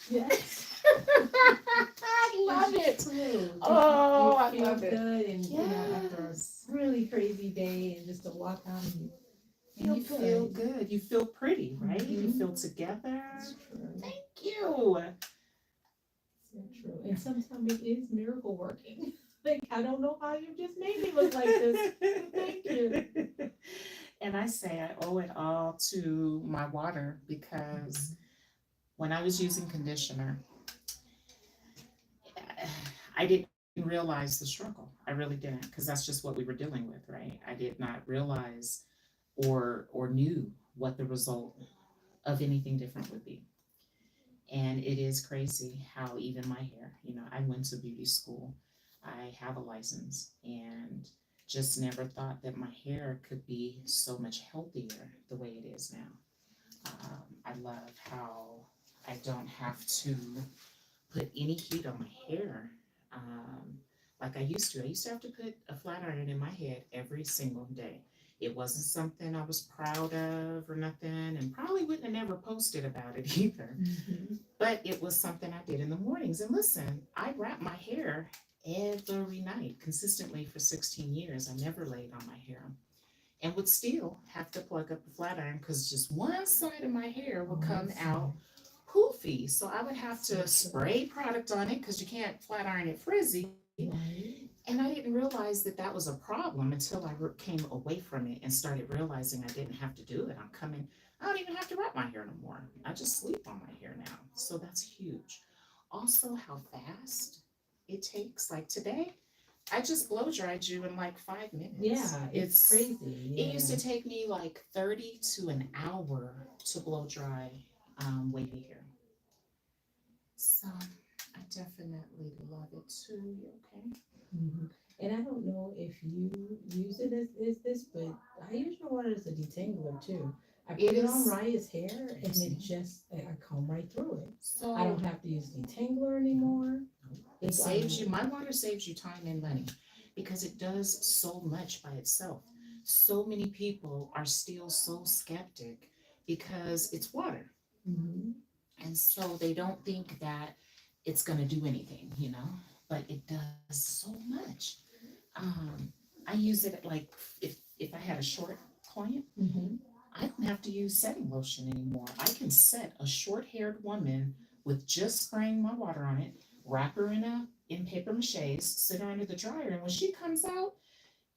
Yes. I love it. True. Oh, I you feel love it. good, and you know, after a Yes. really crazy day, and just to walk out and And you feel good. You feel pretty, right? You Mhm. feel together. It's true. Thank you. So true. And sometimes it is miracle working. Like, I don't know how you just made me look like this. Thank you. And I say I owe it all to my water because when I was using conditioner, I didn't realize the struggle. I really didn't, because that's just what we were dealing with, right? I did not realize or knew what the result of anything different would be. And it is crazy how even my hair, you know, I went to beauty school, I have a license, and just never thought that my hair could be so much healthier the way it is now. I love how I don't have to put any heat on my hair like I used to. I used to have to put a flat iron in my head every single day. It wasn't something I was proud of or nothing, and probably wouldn't have never posted about it either. Mm-hmm. But it was something I did in the mornings. And listen, I wrap my hair every night consistently for 16 years. I never laid on my hair and would still have to plug up the flat iron because just one side of my hair would come out poofy. So I would have to spray product on it because you can't flat iron it frizzy. Right. And I didn't realize that that was a problem until came away from it and started realizing I didn't have to do it. I don't even have to wrap my hair no more. I just sleep on my hair now. So that's huge. Also, how fast it takes. Like today, I just blow dried you in like 5 minutes. Yeah, it's crazy. It used to take me like 30 to an hour to blow dry wavy hair. So I definitely love it too. You okay? Mhm. And I don't know if you use it as this, but I use my water as a detangler too. I put It it on is. Raya's hair and it just, I comb right through it. So I don't have to use detangler anymore. it It's saves you, my water saves you time and money because it does so much by itself. So many people are still so skeptic because it's water. Mhm. And so they don't think that it's going to do anything, but it does so much. Um, I use it like if I had a short client, Mhm. I don't have to use setting lotion anymore. I can set a short-haired woman with just spraying my water on it, wrap her in paper mache, sit her under the dryer, and when she comes out,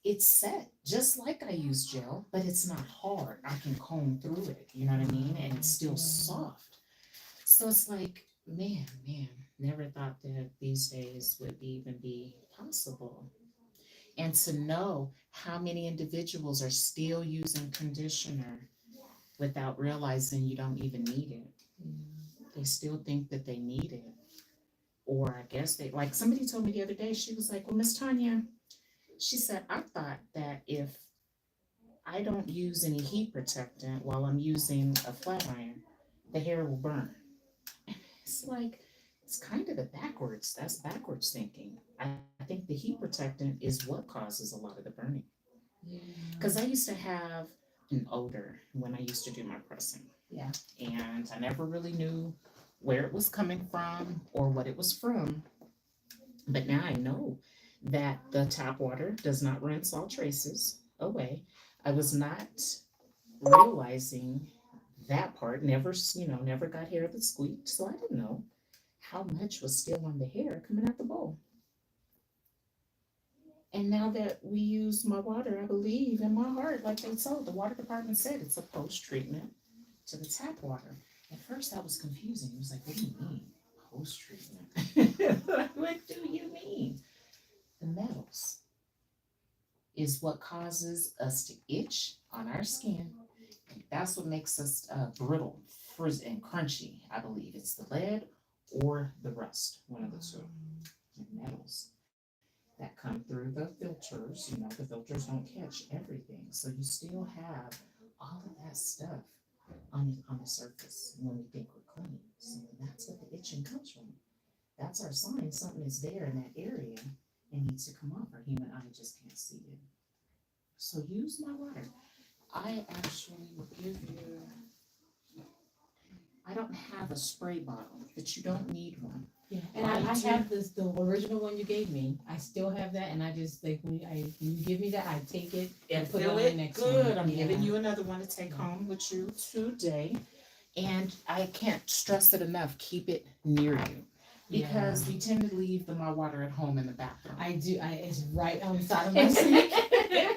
it's set just like I use gel, but it's not hard. I can comb through it, you know what I mean? And it's still soft. So it's like, man, never thought that these days would even be possible. And to know how many individuals are still using conditioner without realizing you don't even need it. They still think that they need it. Or I guess like somebody told me the other day, she was like, well, Miss Tanya, she said, I thought that if I don't use any heat protectant while I'm using a flat iron, the hair will burn. It's like, it's kind of that's backwards thinking. I think the heat protectant is what causes a lot of the burning. Yeah. Because I used to have an odor when I used to do my pressing. Yeah. And I never really knew where it was coming from or what it was from. But now I know that the tap water does not rinse all traces away. I was not realizing that part, never got hair that squeaked. So I didn't know how much was still on the hair coming out the bowl. And now that we use my water, I believe in my heart, like they told, the water department said it's a post treatment to the tap water. At first, that was confusing. It was like, what do you mean, post treatment? What do you mean? The metals is what causes us to itch on our skin. And that's what makes us brittle, frizzy, and crunchy, I believe. It's the lead or the rust, one of the two. The metals that come through the filters. The filters don't catch everything. So you still have all of that stuff on the surface when we think we're clean. So that's what the itching comes from. That's our sign something is there in that area and needs to come off. Our human eye just can't see it. So use my water. I actually will give you, I don't have a spray bottle, but you don't need one. Yeah, and I have the original one you gave me. I still have that, and I just like when you give me that, I take it and put it on the next one. Good. I'm giving you another one to take home with you today. And I can't stress it enough. Keep it near you. Because we tend to leave my water at home in the bathroom. I do. It's right on the side of my sink.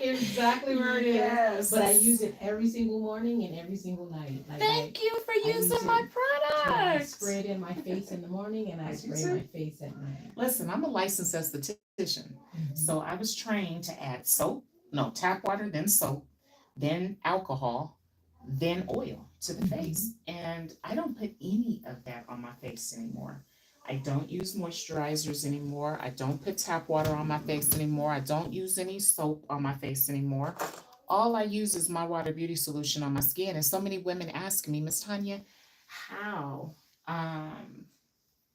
Exactly where it is. Yes. But I use it every single morning and every single night. Like Thank you for using my product. Yeah, I spray it in my face in the morning and I spray my face at night. Listen, I'm a licensed esthetician. So I was trained to add tap water, then soap, then alcohol, then oil to the face. And I don't put any of that on my face anymore. I don't use moisturizers anymore. I don't put tap water on my face anymore. I don't use any soap on my face anymore. All I use is my water beauty solution on my skin. And so many women ask me, Miss Tanya, how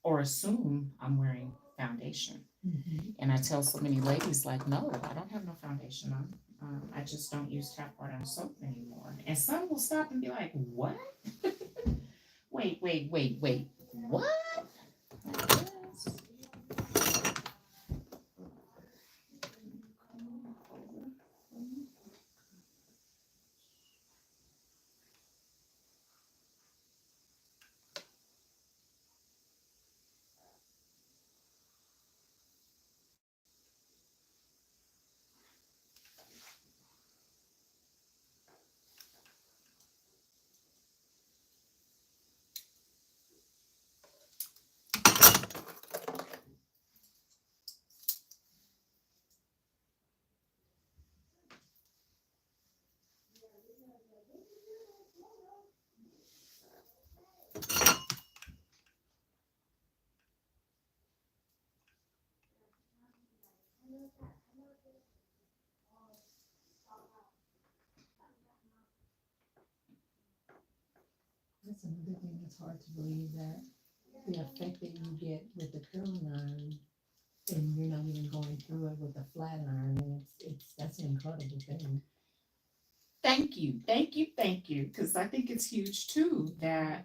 or assume I'm wearing foundation. And I tell so many ladies, like, no, I don't have no foundation on. I just don't use tap water and soap anymore. And some will stop and be like, what? wait, what? That's another thing that's hard to believe, that the effect that you get with the curling iron, and you're not even going through it with the flat iron, and that's an incredible thing. Thank you, thank you, thank you. Because I think it's huge too that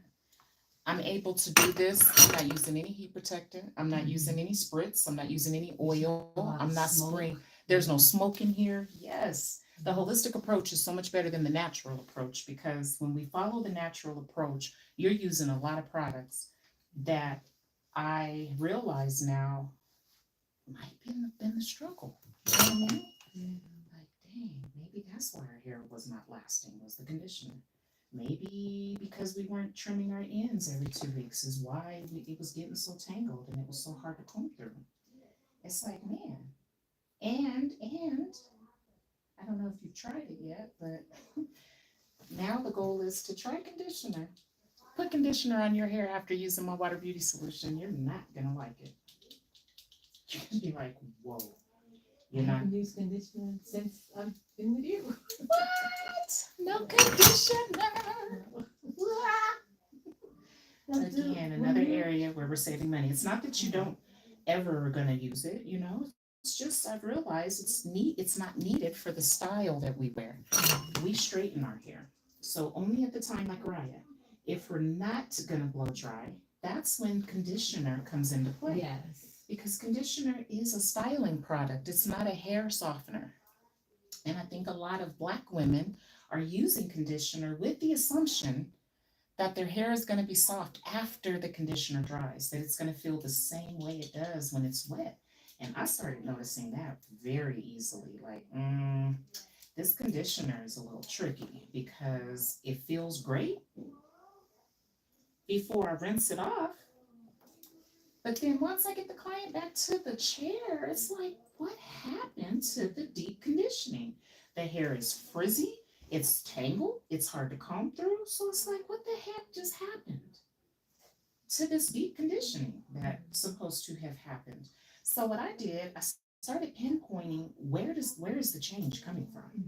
I'm able to do this. I'm not using any heat protectant. I'm not using any spritz. I'm not using any oil. I'm not spraying. There's no smoke in here. Yes. The holistic approach is so much better than the natural approach, because when we follow the natural approach, you're using a lot of products that I realize now might been the struggle. You know what I mean? Like, dang, maybe that's why our hair was not lasting, was the conditioner. Maybe because we weren't trimming our ends every 2 weeks is why it was getting so tangled and it was so hard to comb through. It's like, man, and I don't know if you've tried it yet, but now the goal is to try conditioner. Put conditioner on your hair after using my water beauty solution. You're not gonna like it. You're gonna be like, whoa. I haven't used conditioner since I've been with you. What? No conditioner. Again, another area where we're saving money. It's not that you don't ever are gonna use it, you know. It's just I've realized it's not needed for the style that we wear. We straighten our hair. So only at the time like Raya. If we're not gonna blow dry, that's when conditioner comes into play. Yes. Because conditioner is a styling product. It's not a hair softener. And I think a lot of Black women are using conditioner with the assumption that their hair is going to be soft after the conditioner dries, that it's going to feel the same way it does when it's wet. And I started noticing that very easily. Like, this conditioner is a little tricky because it feels great before I rinse it off. But then once I get the client back to the chair, it's like, what happened to the deep conditioning? The hair is frizzy, it's tangled, it's hard to comb through. So it's like, what the heck just happened to this deep conditioning that's supposed to have happened? So what I did, I started pinpointing where is the change coming from?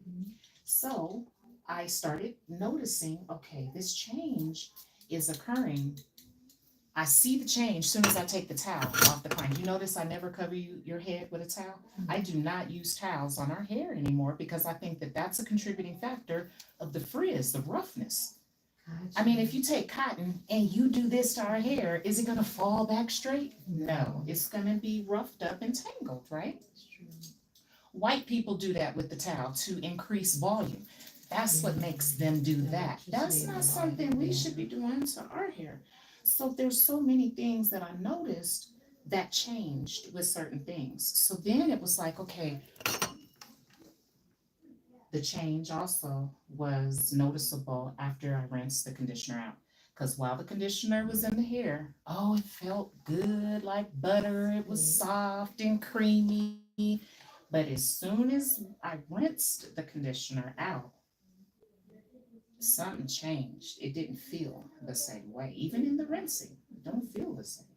So I started noticing, okay, this change is occurring. I see the change as soon as I take the towel off the client. You notice I never cover your head with a towel. I do not use towels on our hair anymore because I think that that's a contributing factor of the frizz, the roughness. Gotcha. I mean, if you take cotton and you do this to our hair, is it going to fall back straight? No, it's going to be roughed up and tangled, right? That's true. White people do that with the towel to increase volume. That's what makes them do that. That's not something we should be doing to our hair. So there's so many things that I noticed that changed with certain things. So then it was like, okay, the change also was noticeable after I rinsed the conditioner out. Because while the conditioner was in the hair, oh, it felt good like butter. It was soft and creamy. But as soon as I rinsed the conditioner out, something changed. It didn't feel the same way. Even in the rinsing, it don't feel the same.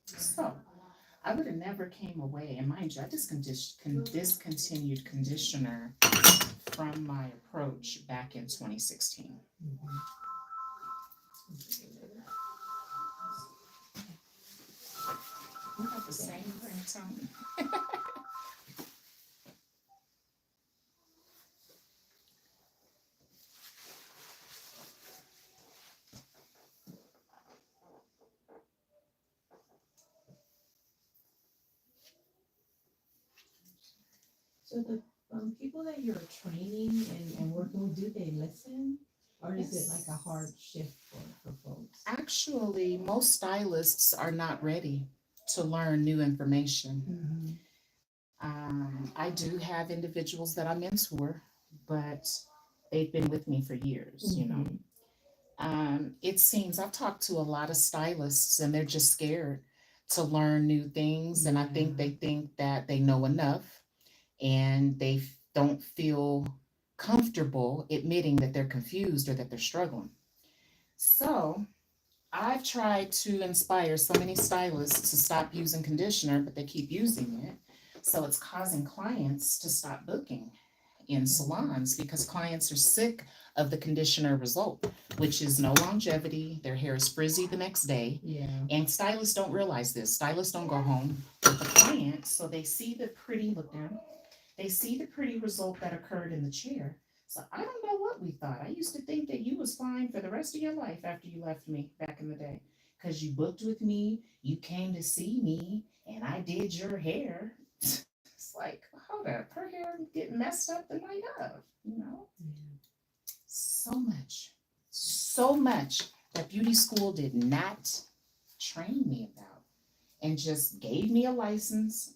So I would have never came away, and mind you, I discontinued conditioner from my approach back in 2016. We got the same ringtone. So the people that you're training and working with, do they listen? Or is it like a hard shift for folks? Actually, most stylists are not ready to learn new information. I do have individuals that I mentor, but they've been with me for years, you know. It seems I've talked to a lot of stylists and they're just scared to learn new things. And I think they think that they know enough and they don't feel comfortable admitting that they're confused or that they're struggling. So I've tried to inspire so many stylists to stop using conditioner, but they keep using it. So it's causing clients to stop booking. in salons because clients are sick of the conditioner result, which is no longevity. Their hair is frizzy the next day. Yeah. And stylists don't realize this. Stylists don't go home with the client, so they see the pretty look down. They see the pretty result that occurred in the chair. So I don't know what we thought. I used to think that you was fine for the rest of your life after you left me back in the day. Because you booked with me, you came to see me, and I did your hair. It's like, hold up, her hair getting messed up the night of. So much, so much that beauty school did not train me about and just gave me a license.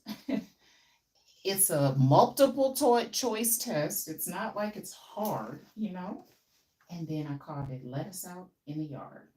It's a multiple choice test. It's not like it's hard. And then I called it Let Us Out in the Yard.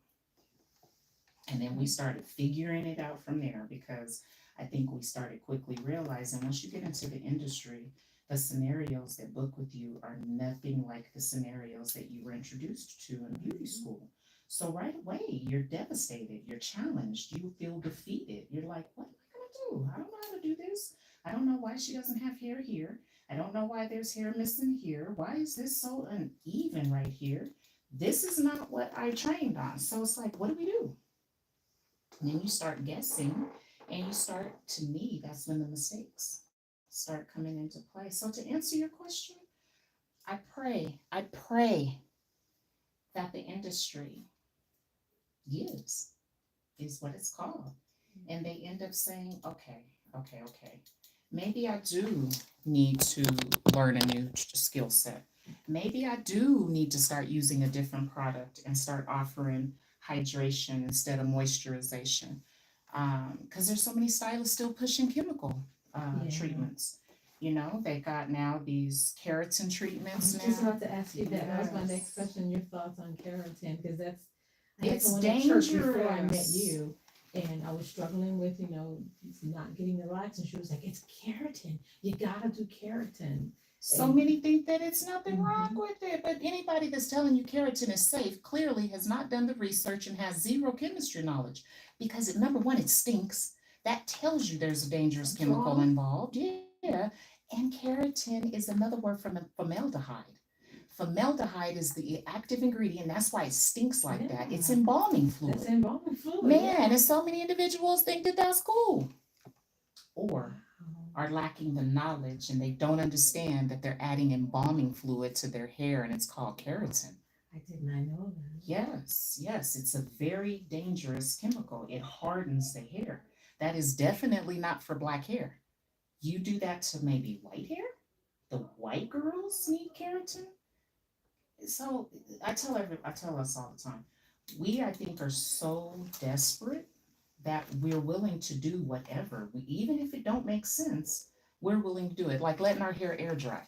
And then we started figuring it out from there because I think we started quickly realizing once you get into the industry, the scenarios that book with you are nothing like the scenarios that you were introduced to in beauty school. So right away, you're devastated, you're challenged, you feel defeated. You're like, what am I going to do? I don't know how to do this. I don't know why she doesn't have hair here. I don't know why there's hair missing here. Why is this so uneven right here? This is not what I trained on. So it's like, what do we do? And then you start guessing and you start, to me, that's when the mistakes start coming into play. So to answer your question, I pray that the industry gives is what it's called. And they end up saying, okay. Maybe I do need to learn a new skill set. Maybe I do need to start using a different product and start offering hydration instead of moisturization. Because there's so many stylists still pushing chemical Yeah. treatments. They got now these keratin treatments I was just now. about to ask you that. That was my next Yes. question. Your thoughts on keratin, because I had It's someone at church before I met dangerous. you, and I was struggling with not getting the relax, and she was like, "It's keratin. You gotta do keratin." So And many think that it's nothing wrong Mhm. with it, but anybody that's telling you keratin is safe clearly has not done the research and has zero chemistry knowledge. Because number one, it stinks. That tells you there's a dangerous What's chemical wrong? involved. Yeah. And keratin is another word from formaldehyde. Formaldehyde is the active ingredient. That's why it stinks like that. It's Yeah, embalming that's fluid. embalming fluid. Man, Yeah. and so many individuals think that that's cool. Or Wow. are lacking the knowledge and they don't understand that they're adding embalming fluid to their hair and it's called keratin. I did not know that. Yes, it's a very dangerous chemical. It hardens the hair. That is definitely not for black hair. You do that to maybe white hair? The white girls need keratin? So I tell us all the time. We, I think, are so desperate that we're willing to do whatever. Even if it don't make sense, we're willing to do it. Like letting our hair air dry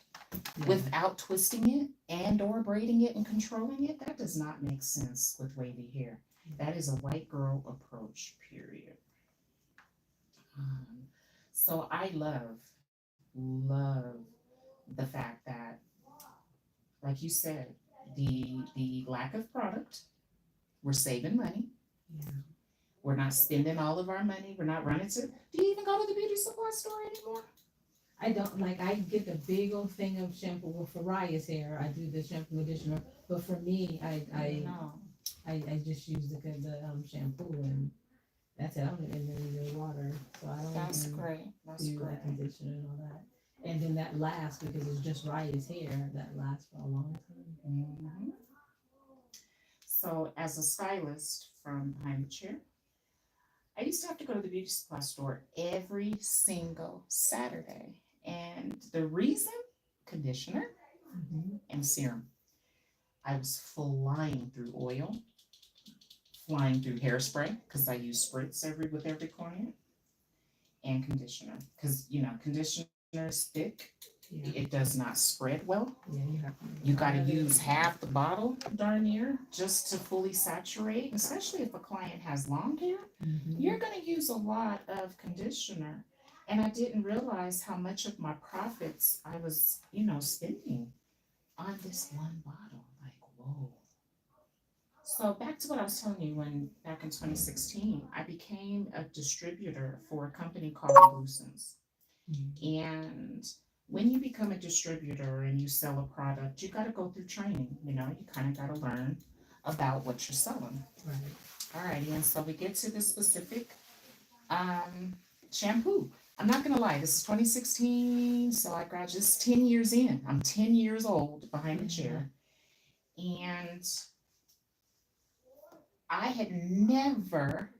Yeah. without twisting it and or braiding it and controlling it. That does not make sense with wavy hair. That is a white girl approach, period. Um, so I love the fact that, like you said, the lack of product, we're saving money. Yeah. We're not spending all of our money. We're not running to. Do you even go to the beauty supply store anymore? I don't like. I get the big old thing of shampoo. Well, for Raya's hair, I do the shampoo conditioner. But for me, No. I just use the shampoo, and that's it. I don't even use water, so I don't That's even great. That's do great. that conditioner and all that. And then that lasts because it's just Raya's hair. That lasts for a long time. Mhm. So, as a stylist from behind the chair, I used to have to go to the beauty supply store every single Saturday. And the reason, conditioner Mm-hmm. and serum. I was flying through oil, flying through hairspray because I use spritz with every client, and conditioner because conditioner is thick. Yeah. It does not spread well. Yeah, you have to. You got to use half the bottle darn near just to fully saturate, especially if a client has long hair. Mm-hmm. You're going to use a lot of conditioner. And I didn't realize how much of my profits I was, spending on this one bottle. Like, whoa. So back to what I was telling you when back in 2016, I became a distributor for a company called Lucens. Mm-hmm. And when you become a distributor and you sell a product, you got to go through training. You know, you kind of got to learn about what you're selling. Right. Alrighty, and so we get to this specific um, shampoo. I'm not gonna lie, this is 2016, so I graduated. This is 10 years in. I'm 10 years old behind the chair, and I had never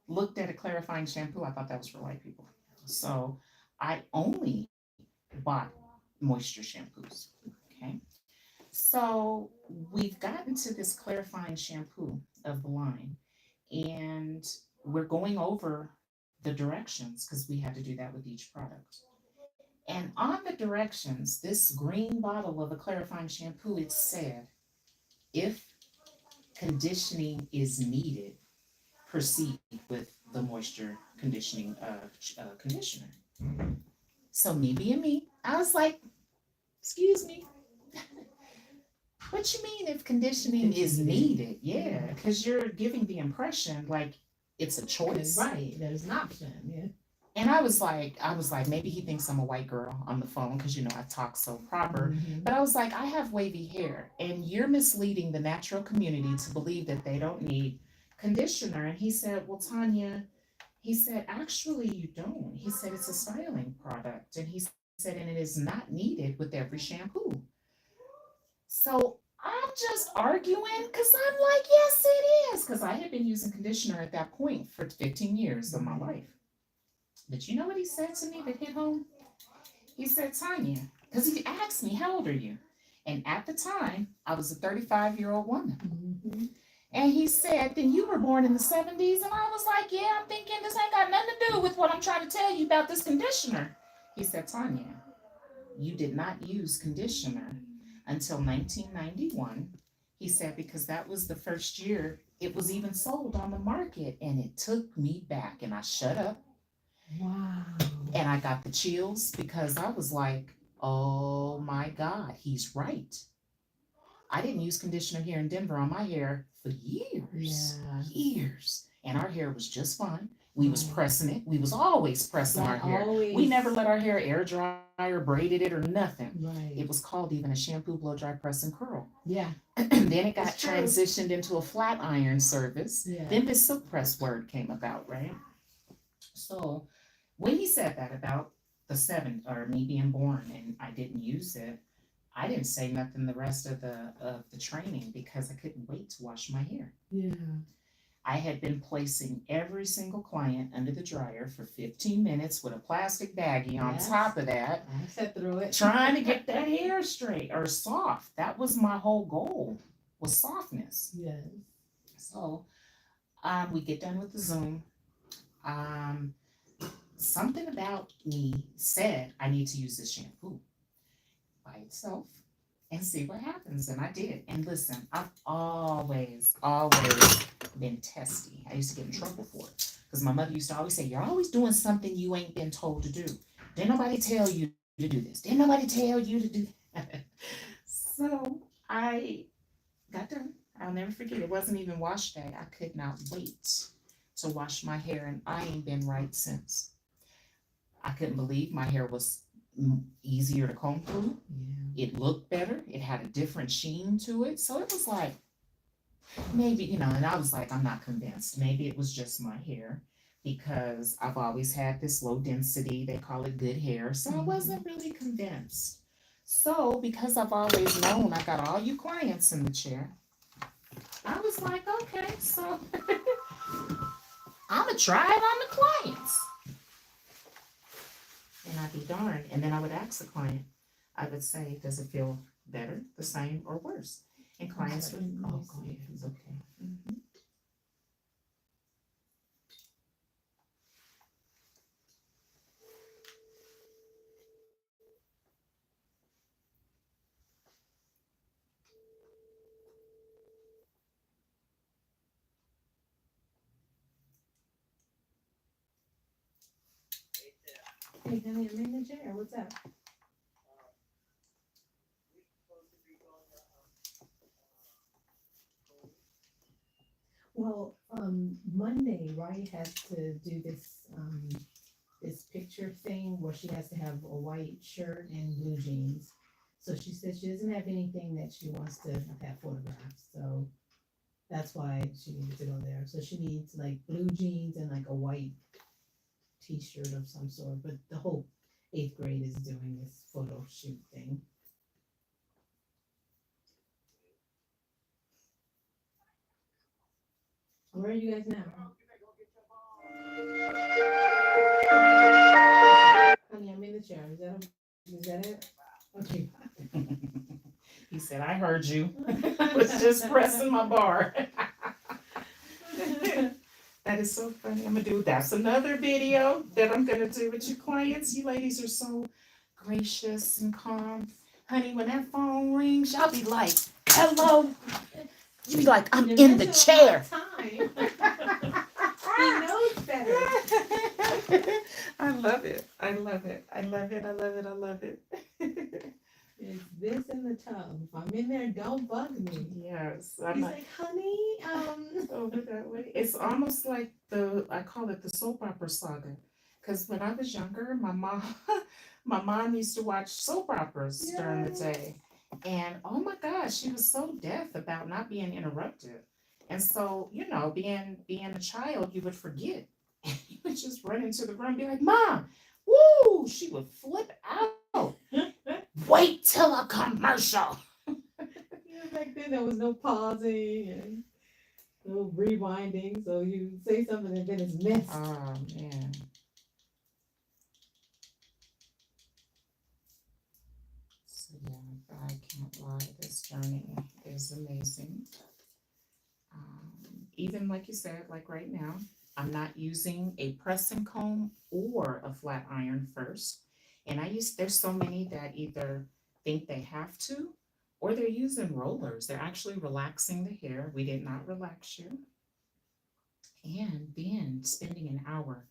looked at a clarifying shampoo. I thought that was for white people. So I only bought moisture shampoos. Okay. So we've gotten to this clarifying shampoo of the line, and we're going over the directions because we had to do that with each product. And on the directions, this green bottle of a clarifying shampoo, it said, if conditioning is needed, proceed with the moisture conditioning conditioner. So me being me, I was like, excuse me, what you mean if conditioning is needed? Yeah, because you're giving the impression like it's a choice. Right, there's an option. Yeah. And I was like, maybe he thinks I'm a white girl on the phone because you know I talk so proper. But I was like, I have wavy hair, and you're misleading the natural community to believe that they don't need conditioner. And he said, well, Tanya, he said, actually, you don't. He said it's a styling product, and he said, and it is not needed with every shampoo. So I'm just arguing because I'm like, yes, it is. Because I had been using conditioner at that point for 15 years of my life. But you know what he said to me that hit home? He said, Tanya, because he asked me, how old are you? And at the time, I was a 35-year-old woman. And he said, then you were born in the 70s. And I was like, yeah, I'm thinking this ain't got nothing to do with what I'm trying to tell you about this conditioner. He said, Tanya, you did not use conditioner until 1991. He said, because that was the first year it was even sold on the market. And it took me back. And I shut up. Wow. And I got the chills because I was like, oh my God, he's right. I didn't use conditioner here in Denver on my hair for years. Yeah. Years. And our hair was just fine. We was pressing it. We was always pressing our hair. Always. We never let our hair air dry or braided it or nothing. Right. It was called even a shampoo, blow dry, press, and curl. Yeah. Then it got transitioned into a flat iron service. Yeah. Then this silk press word came about, right? So when he said that about the seven or me being born and I didn't use it, I didn't say nothing the rest of the training because I couldn't wait to wash my hair. Yeah. I had been placing every single client under the dryer for 15 minutes with a plastic baggie on top of that. I sat through it. Trying to get that hair straight or soft. That was my whole goal, was softness. Yes. So we get done with the Zoom. Something about me said I need to use this shampoo by itself and see what happens. And I did. And listen, I've always been testy. I used to get in trouble for it because my mother used to always say, you're always doing something you ain't been told to do. Didn't nobody tell you to do this. Didn't nobody tell you to do that. So I got done. I'll never forget. It wasn't even wash day. I could not wait to wash my hair, and I ain't been right since. I couldn't believe my hair was easier to comb through. Yeah. It looked better. It had a different sheen to it. So it was like, maybe, you know, and I was like, I'm not convinced. Maybe it was just my hair because I've always had this low density. They call it good hair. So I wasn't really convinced. So because I've always known I got all you clients in the chair, I was like, okay, so I'm going to try it on the clients. And I'd be darned. And then I would ask the client, I would say, does it feel better, the same, or worse? And clients would, oh, yeah, it's okay. Mm-hmm. Hey, Danny, I'm in the chair. What's up? Well, Monday, Roy has to do this this picture thing where she has to have a white shirt and blue jeans. So she says she doesn't have anything that she wants to have photographed. So that's why she needed to go there. So she needs like blue jeans and like a white t-shirt of some sort. But the whole eighth grade is doing this photo shoot thing. Where are you guys now? Honey, I'm in the chair. Is that it? Okay. He said, I heard you. I was just pressing my bar. That is so funny. I'm gonna do that's another video that I'm gonna do with your clients. You ladies are so gracious and calm. Honey, when that phone rings, y'all be like, hello. You be like, I'm in the chair. Time. He knows better. I love it. I love it. I love it. I love it. I love it. It's this in the tub. If I'm in there, don't bug me. Yes. He's like, honey, over that way. It's almost like I call it the soap opera saga. Because when I was younger, my mom used to watch soap operas during the day. And oh my gosh, she was so deaf about not being interrupted. And so, being a child, you would forget. And you would just run into the room and be like, Mom, woo! She would flip out. Wait till a commercial. Back then there was no pausing and no rewinding, so you say something and then it's missed. Oh man. So yeah, I can't lie. This journey is amazing. Even like you said, like right now, I'm not using a pressing comb or a flat iron first. And there's so many that either think they have to or they're using rollers. They're actually relaxing the hair. We did not relax you. And then spending an hour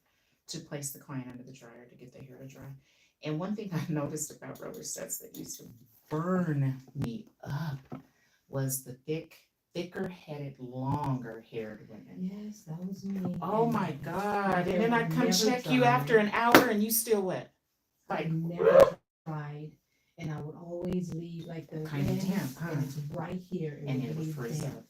to place the client under the dryer to get the hair to dry. And one thing I noticed about roller sets that used to burn me up was the thicker headed, longer haired women. Yes, that was me. Oh my God. And then I'd come check you after an hour and you still wet. Like never tried. And I would always leave like the kind of damp, huh? And it's right here. And it would freeze up.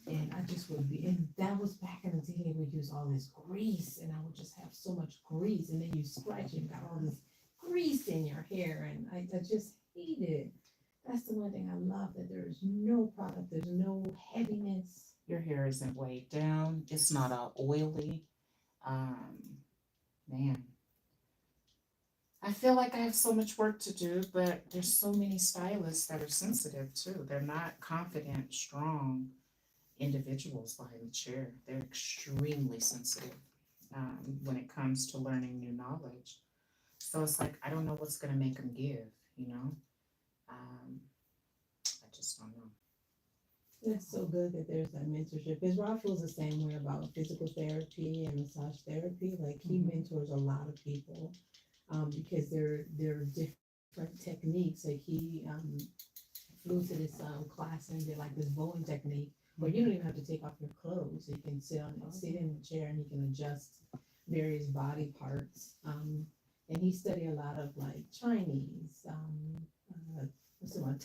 And I just would be, and that was back in the day we used all this grease, and I would just have so much grease, and then you scratch and got all this grease in your hair, and I just hate it. That's the one thing I love, that there's no product, there's no heaviness. Your hair isn't weighed down. It's not all oily. Man. I feel like I have so much work to do, but there's so many stylists that are sensitive too. They're not confident, strong individuals behind the chair. They're extremely sensitive when it comes to learning new knowledge. So it's like, I don't know what's going to make them give, I just don't know. It's so good that there's that mentorship. Because Rob feels the same way about physical therapy and massage therapy. Like he mentors a lot of people because they're different techniques. Like he flew to this class and did like this bowling technique where you don't even have to take off your clothes. You can sit in the chair and you can adjust various body parts. And he studied a lot of like Chinese,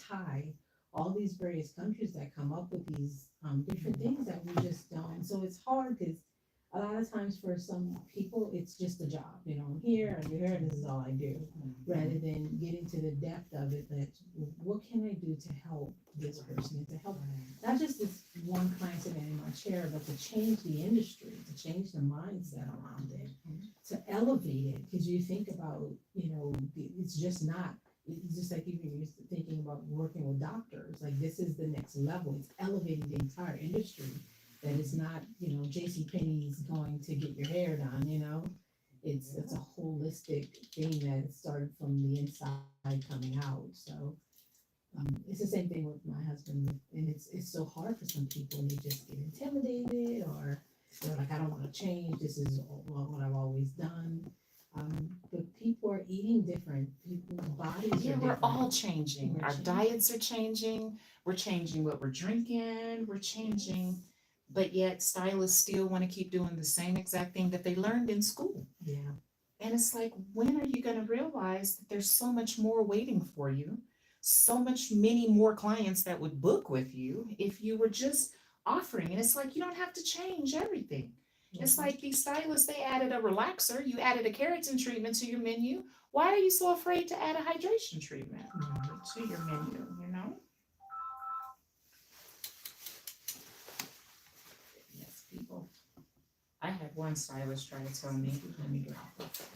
Thai, all these various countries that come up with these different things that we just don't. So it's hard because a lot of times for some people, it's just a job. I'm here, I'm here, and this is all I do. Rather than getting to the depth of it, that what can I do to help this person and to help not just this one client sitting in my chair, but to change the industry, to change the mindset around it, to elevate it. Because you think about, it's just not. It's just like even you're thinking about working with doctors. Like this is the next level. It's elevating the entire industry. That it's not, J.C. Penney's going to get your hair done. It's a holistic thing that started from the inside coming out. So it's the same thing with my husband, and it's so hard for some people, and they just get intimidated, or they're like, I don't want to change. This is what I've always done. But people are eating different. People's bodies are different. We're all changing. Our diets are changing. We're changing what we're drinking. We're changing. But yet stylists still want to keep doing the same exact thing that they learned in school. Yeah. And it's like, when are you going to realize that there's so much more waiting for you? So much, many more clients that would book with you if you were just offering. And it's like, you don't have to change everything. It's like these stylists, they added a relaxer, you added a keratin treatment to your menu. Why are you so afraid to add a hydration treatment to your menu, you know? Yes, people. I had one stylist try to tell me, Let me get off this.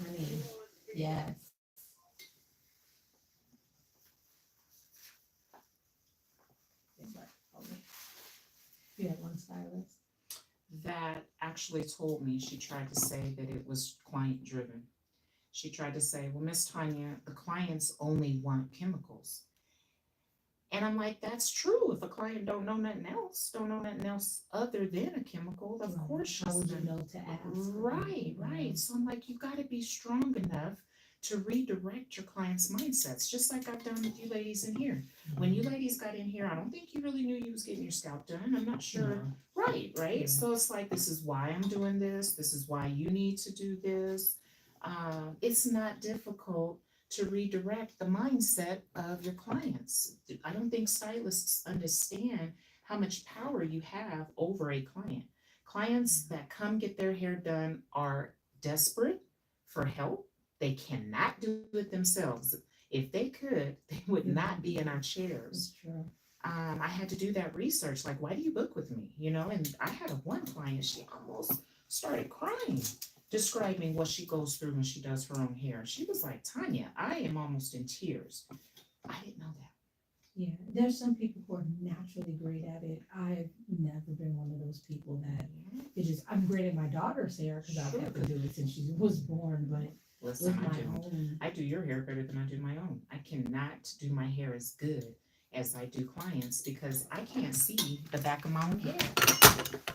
Honey, yes. You had one stylist? that actually told me, she tried to say that it was client driven. She tried to say, well, Miss Tanya, the clients only want chemicals. And I'm like, that's true. If a client don't know nothing else other than a chemical, of course How she's would you gonna. know to ask? Right. So I'm like, you got to be strong enough to redirect your clients' mindsets, just like I've done with you ladies in here. When you ladies got in here, I don't think you really knew you was getting your scalp done. I'm not sure. No. Right. Yeah. So it's like, this is why I'm doing this. This is why you need to do this. It's not difficult to redirect the mindset of your clients. I don't think stylists understand how much power you have over a client. Clients that come get their hair done are desperate for help. They cannot do it themselves. If they could, they would not be in our chairs. That's true. I had to do that research. Like, why do you book with me? You know, and I had one client, she almost started crying, describing what she goes through when she does her own hair. She was like, Tanya, I am almost in tears. I didn't know that. Yeah, there's some people who are naturally great at it. I've never been one of those people that it just, I'm great at my daughter's hair because I've had to do it since she was born, but Listen, with my own. I do your hair better than I do my own. I cannot do my hair as good as I do clients because I can't see the back of my own hair.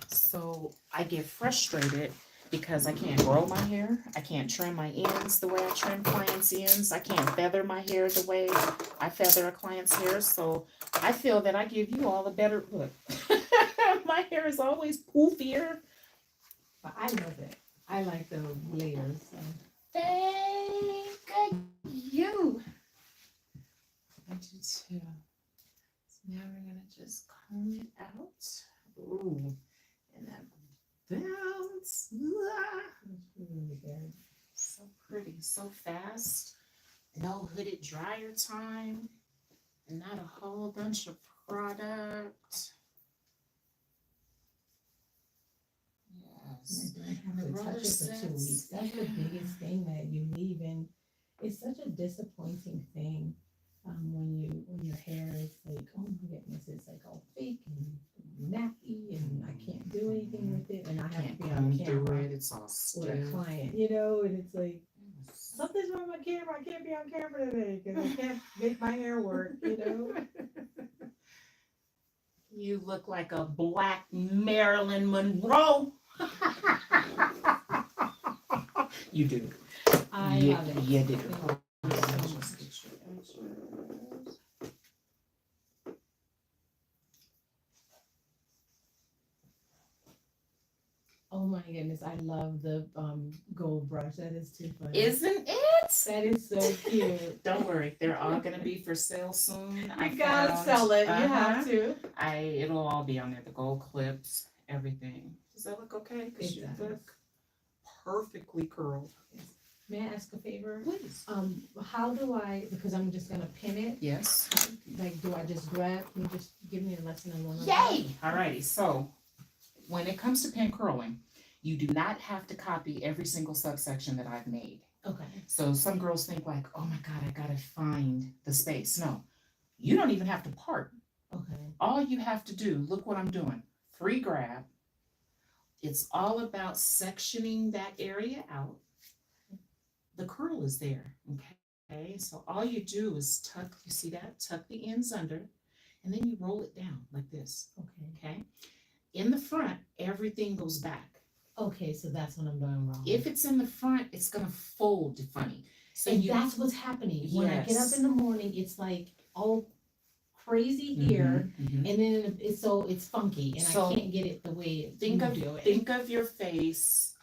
So I get frustrated because I can't grow my hair. I can't trim my ends the way I trim clients' ends. I can't feather my hair the way I feather a client's hair. So I feel that I give you all a better look. My hair is always poofier. But I love it. I like the layers. So. Thank you. I do too. So now we're gonna just comb it out. Ooh, and that bounce. It's really good. So pretty, so fast. No hooded dryer time. And not a whole bunch of product. Yes. I have to touch it for 2 weeks. That's the biggest thing that you leave, and it's such a disappointing thing when your hair is like, oh my goodness, it's like all fake and nappy, and I can't do anything with it, and I have to be on camera It's all stiff. with a client, you know, and it's like something's wrong with my camera. I can't be on camera today because I can't make my hair work, you know. You look like a black Marilyn Monroe. You do. I love it. You do. Oh my goodness, I love the gold brush. That is too funny. Isn't it? That is so cute. Don't worry, they're all gonna be for sale soon. You gotta sell it. You have to. It'll all be on there. The gold clips, everything. Does that look okay? Because you look perfectly curled. May I ask a favor? Please. How do I? Because I'm just gonna pin it. Yes. Like, do I just grab? Can you just give me a lesson on one of Yay! Alrighty. So, when it comes to pin curling, you do not have to copy every single subsection that I've made. Okay. So some girls think like, oh my God, I gotta find the space. No, you don't even have to part. Okay. All you have to do, look what I'm doing. Free grab. It's all about sectioning that area out. The curl is there, okay? So all you do is tuck, you see that? Tuck the ends under, and then you roll it down like this, okay? In the front, everything goes back. Okay, so that's what I'm doing wrong. If it's in the front, it's gonna fold funny. So and that's what's happening. When I get up in the morning, it's like all crazy here, Mhm. and then it's funky, and So, I can't get it the way think you of do it. think of your face.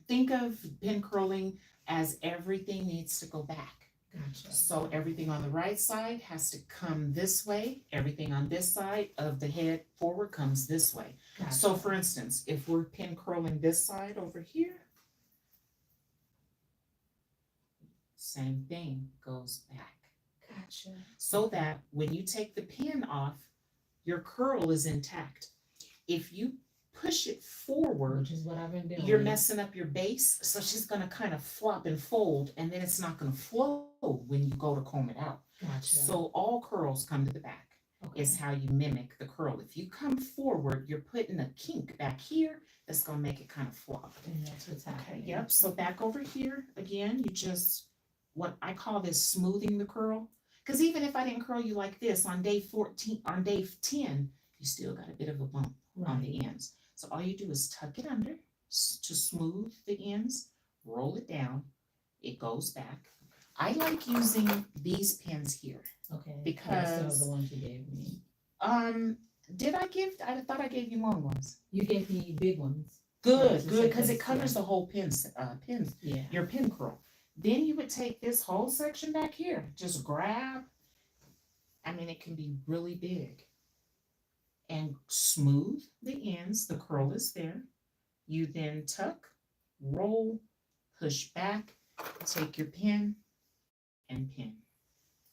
Think of pin curling as everything needs to go back. Gotcha. So everything on the right side has to come this way. Everything on this side of the head forward comes this way. Gotcha. So for instance, if we're pin curling this side over here, same thing goes back. Gotcha. So that when you take the pin off, your curl is intact. If you push it forward, Which is what I've been doing. you're messing up your base. So she's going to kind of flop and fold, and then it's not going to flow when you go to comb it out. Gotcha. So all curls come to the back. Okay. Is how you mimic the curl. If you come forward, you're putting a kink back here that's going to make it kind of flop. And that's what's happening. Okay, yep. So back over here, again, you just, what I call this smoothing the curl. Because even if I didn't curl you like this on day 14, on day 10, you still got a bit of a bump on the ends. So all you do is tuck it under to smooth the ends, roll it down, it goes back. I like using these pins here. Okay. Because Instead of the ones you gave me. I thought I gave you long ones. You gave me big ones. Good, because it covers the whole pins, Yeah. your pin curl. Then you would take this whole section back here, just grab, I mean, it can be really big, and smooth the ends, the curl is there. You then tuck, roll, push back, take your pin, and pin.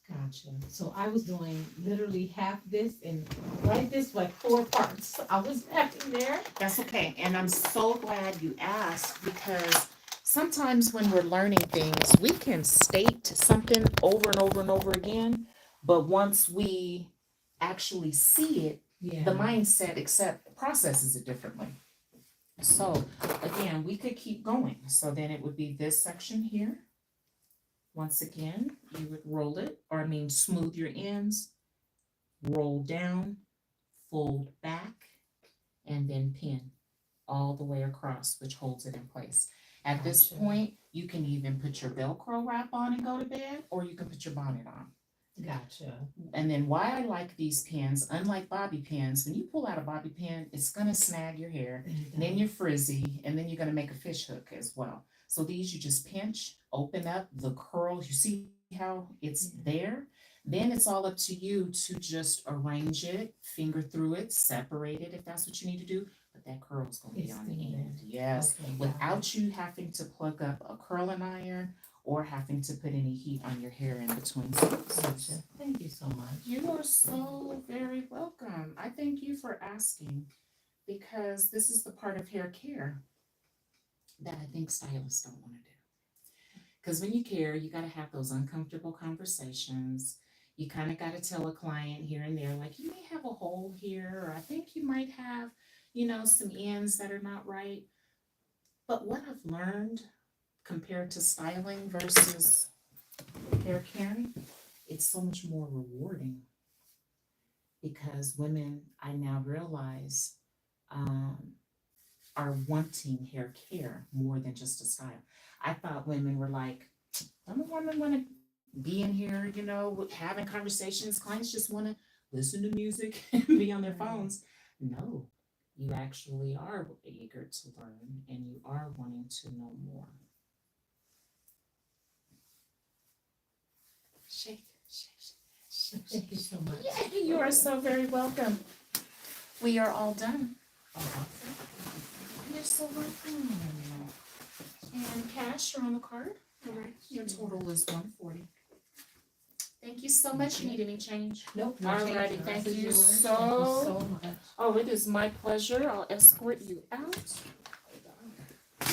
Gotcha. So I was doing literally half this and like this, like 4 parts. I was having there. That's okay. And I'm so glad you asked, because sometimes when we're learning things, we can state something over and over and over again. But once we actually see it, the mindset processes it differently. So again, we could keep going. So then it would be this section here. Once again, you would roll it, or I mean, smooth your ends, roll down, fold back, and then pin all the way across, which holds it in place. At this point, you can even put your Velcro wrap on and go to bed, or you can put your bonnet on. Gotcha. And then why I like these pins, unlike bobby pins, when you pull out a bobby pin, it's gonna snag your hair, and then you're frizzy, and then you're gonna make a fish hook as well. So these you just pinch, open up the curl. You see how it's there? Then it's all up to you to just arrange it, finger through it, separate it if that's what you need to do. But that curl is going to be on the end. Yes. Okay, Without you having to plug up a curling iron or having to put any heat on your hair in between. Gotcha. Thank you so much. You are so very welcome. I thank you for asking, because this is the part of hair care that I think stylists don't want to do. Because when you care, you got to have those uncomfortable conversations. You kind of got to tell a client here and there, like, you may have a hole here, or I think you might have, some ends that are not right. But what I've learned compared to styling versus hair caring, it's so much more rewarding, because women, I now realize, are wanting hair care more than just a style. I thought women were like, I'm a woman, want to be in here, having conversations. Clients just want to listen to music and be on their phones. No, you actually are eager to learn, and you are wanting to know more. Shake, shake. Thank you so much. Yeah, you are so very welcome. We are all done. You're so welcome. And cash, you're on the card. All right. Your total is $140. Thank you so much. You need any change? Nope. All righty. Thank you so much. Oh, it is my pleasure. I'll escort you out. I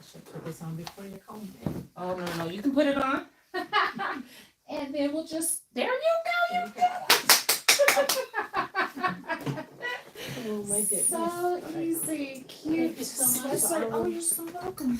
should put this on before you call me. Oh, no. You can put it on. And then we'll just, there you go. You got it. Oh my goodness. So easy. Cute. Thank you so much. Oh, you're so welcome.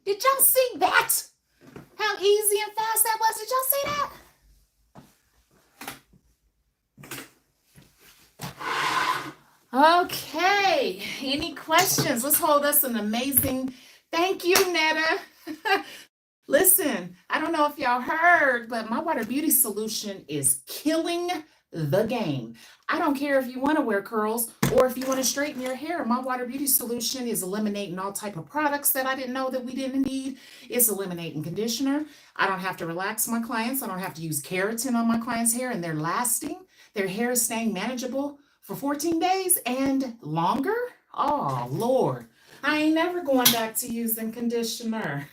Did y'all see that? How easy and fast that was? Did y'all see that? Okay, any questions? Let's hold us an amazing thank you, Netta. Listen, I don't know if y'all heard, but my water beauty solution is killing the game. I don't care if you want to wear curls or if you want to straighten your hair. My water beauty solution is eliminating all type of products that I didn't know that we didn't need. It's eliminating conditioner. I don't have to relax my clients. I don't have to use keratin on my clients' hair, and they're lasting. Their hair is staying manageable for 14 days and longer. Oh, Lord. I ain't never going back to using conditioner.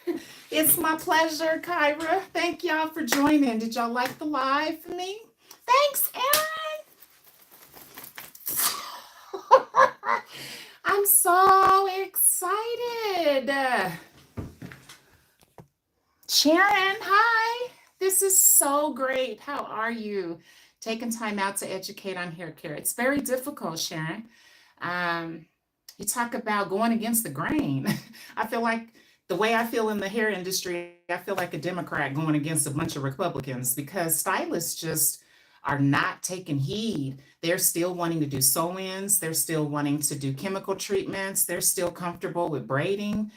It's my pleasure, Kyra. Thank y'all for joining. Did y'all like the live for me? Thanks, Erin. I'm so excited. Sharon, hi. This is so great. How are you? Taking time out to educate on hair care. It's very difficult, Sharon. You talk about going against the grain. I feel like the way I feel in the hair industry, I feel like a Democrat going against a bunch of Republicans because stylists just are not taking heed. They're still wanting to do sew-ins. They're still wanting to do chemical treatments. They're still comfortable with braiding,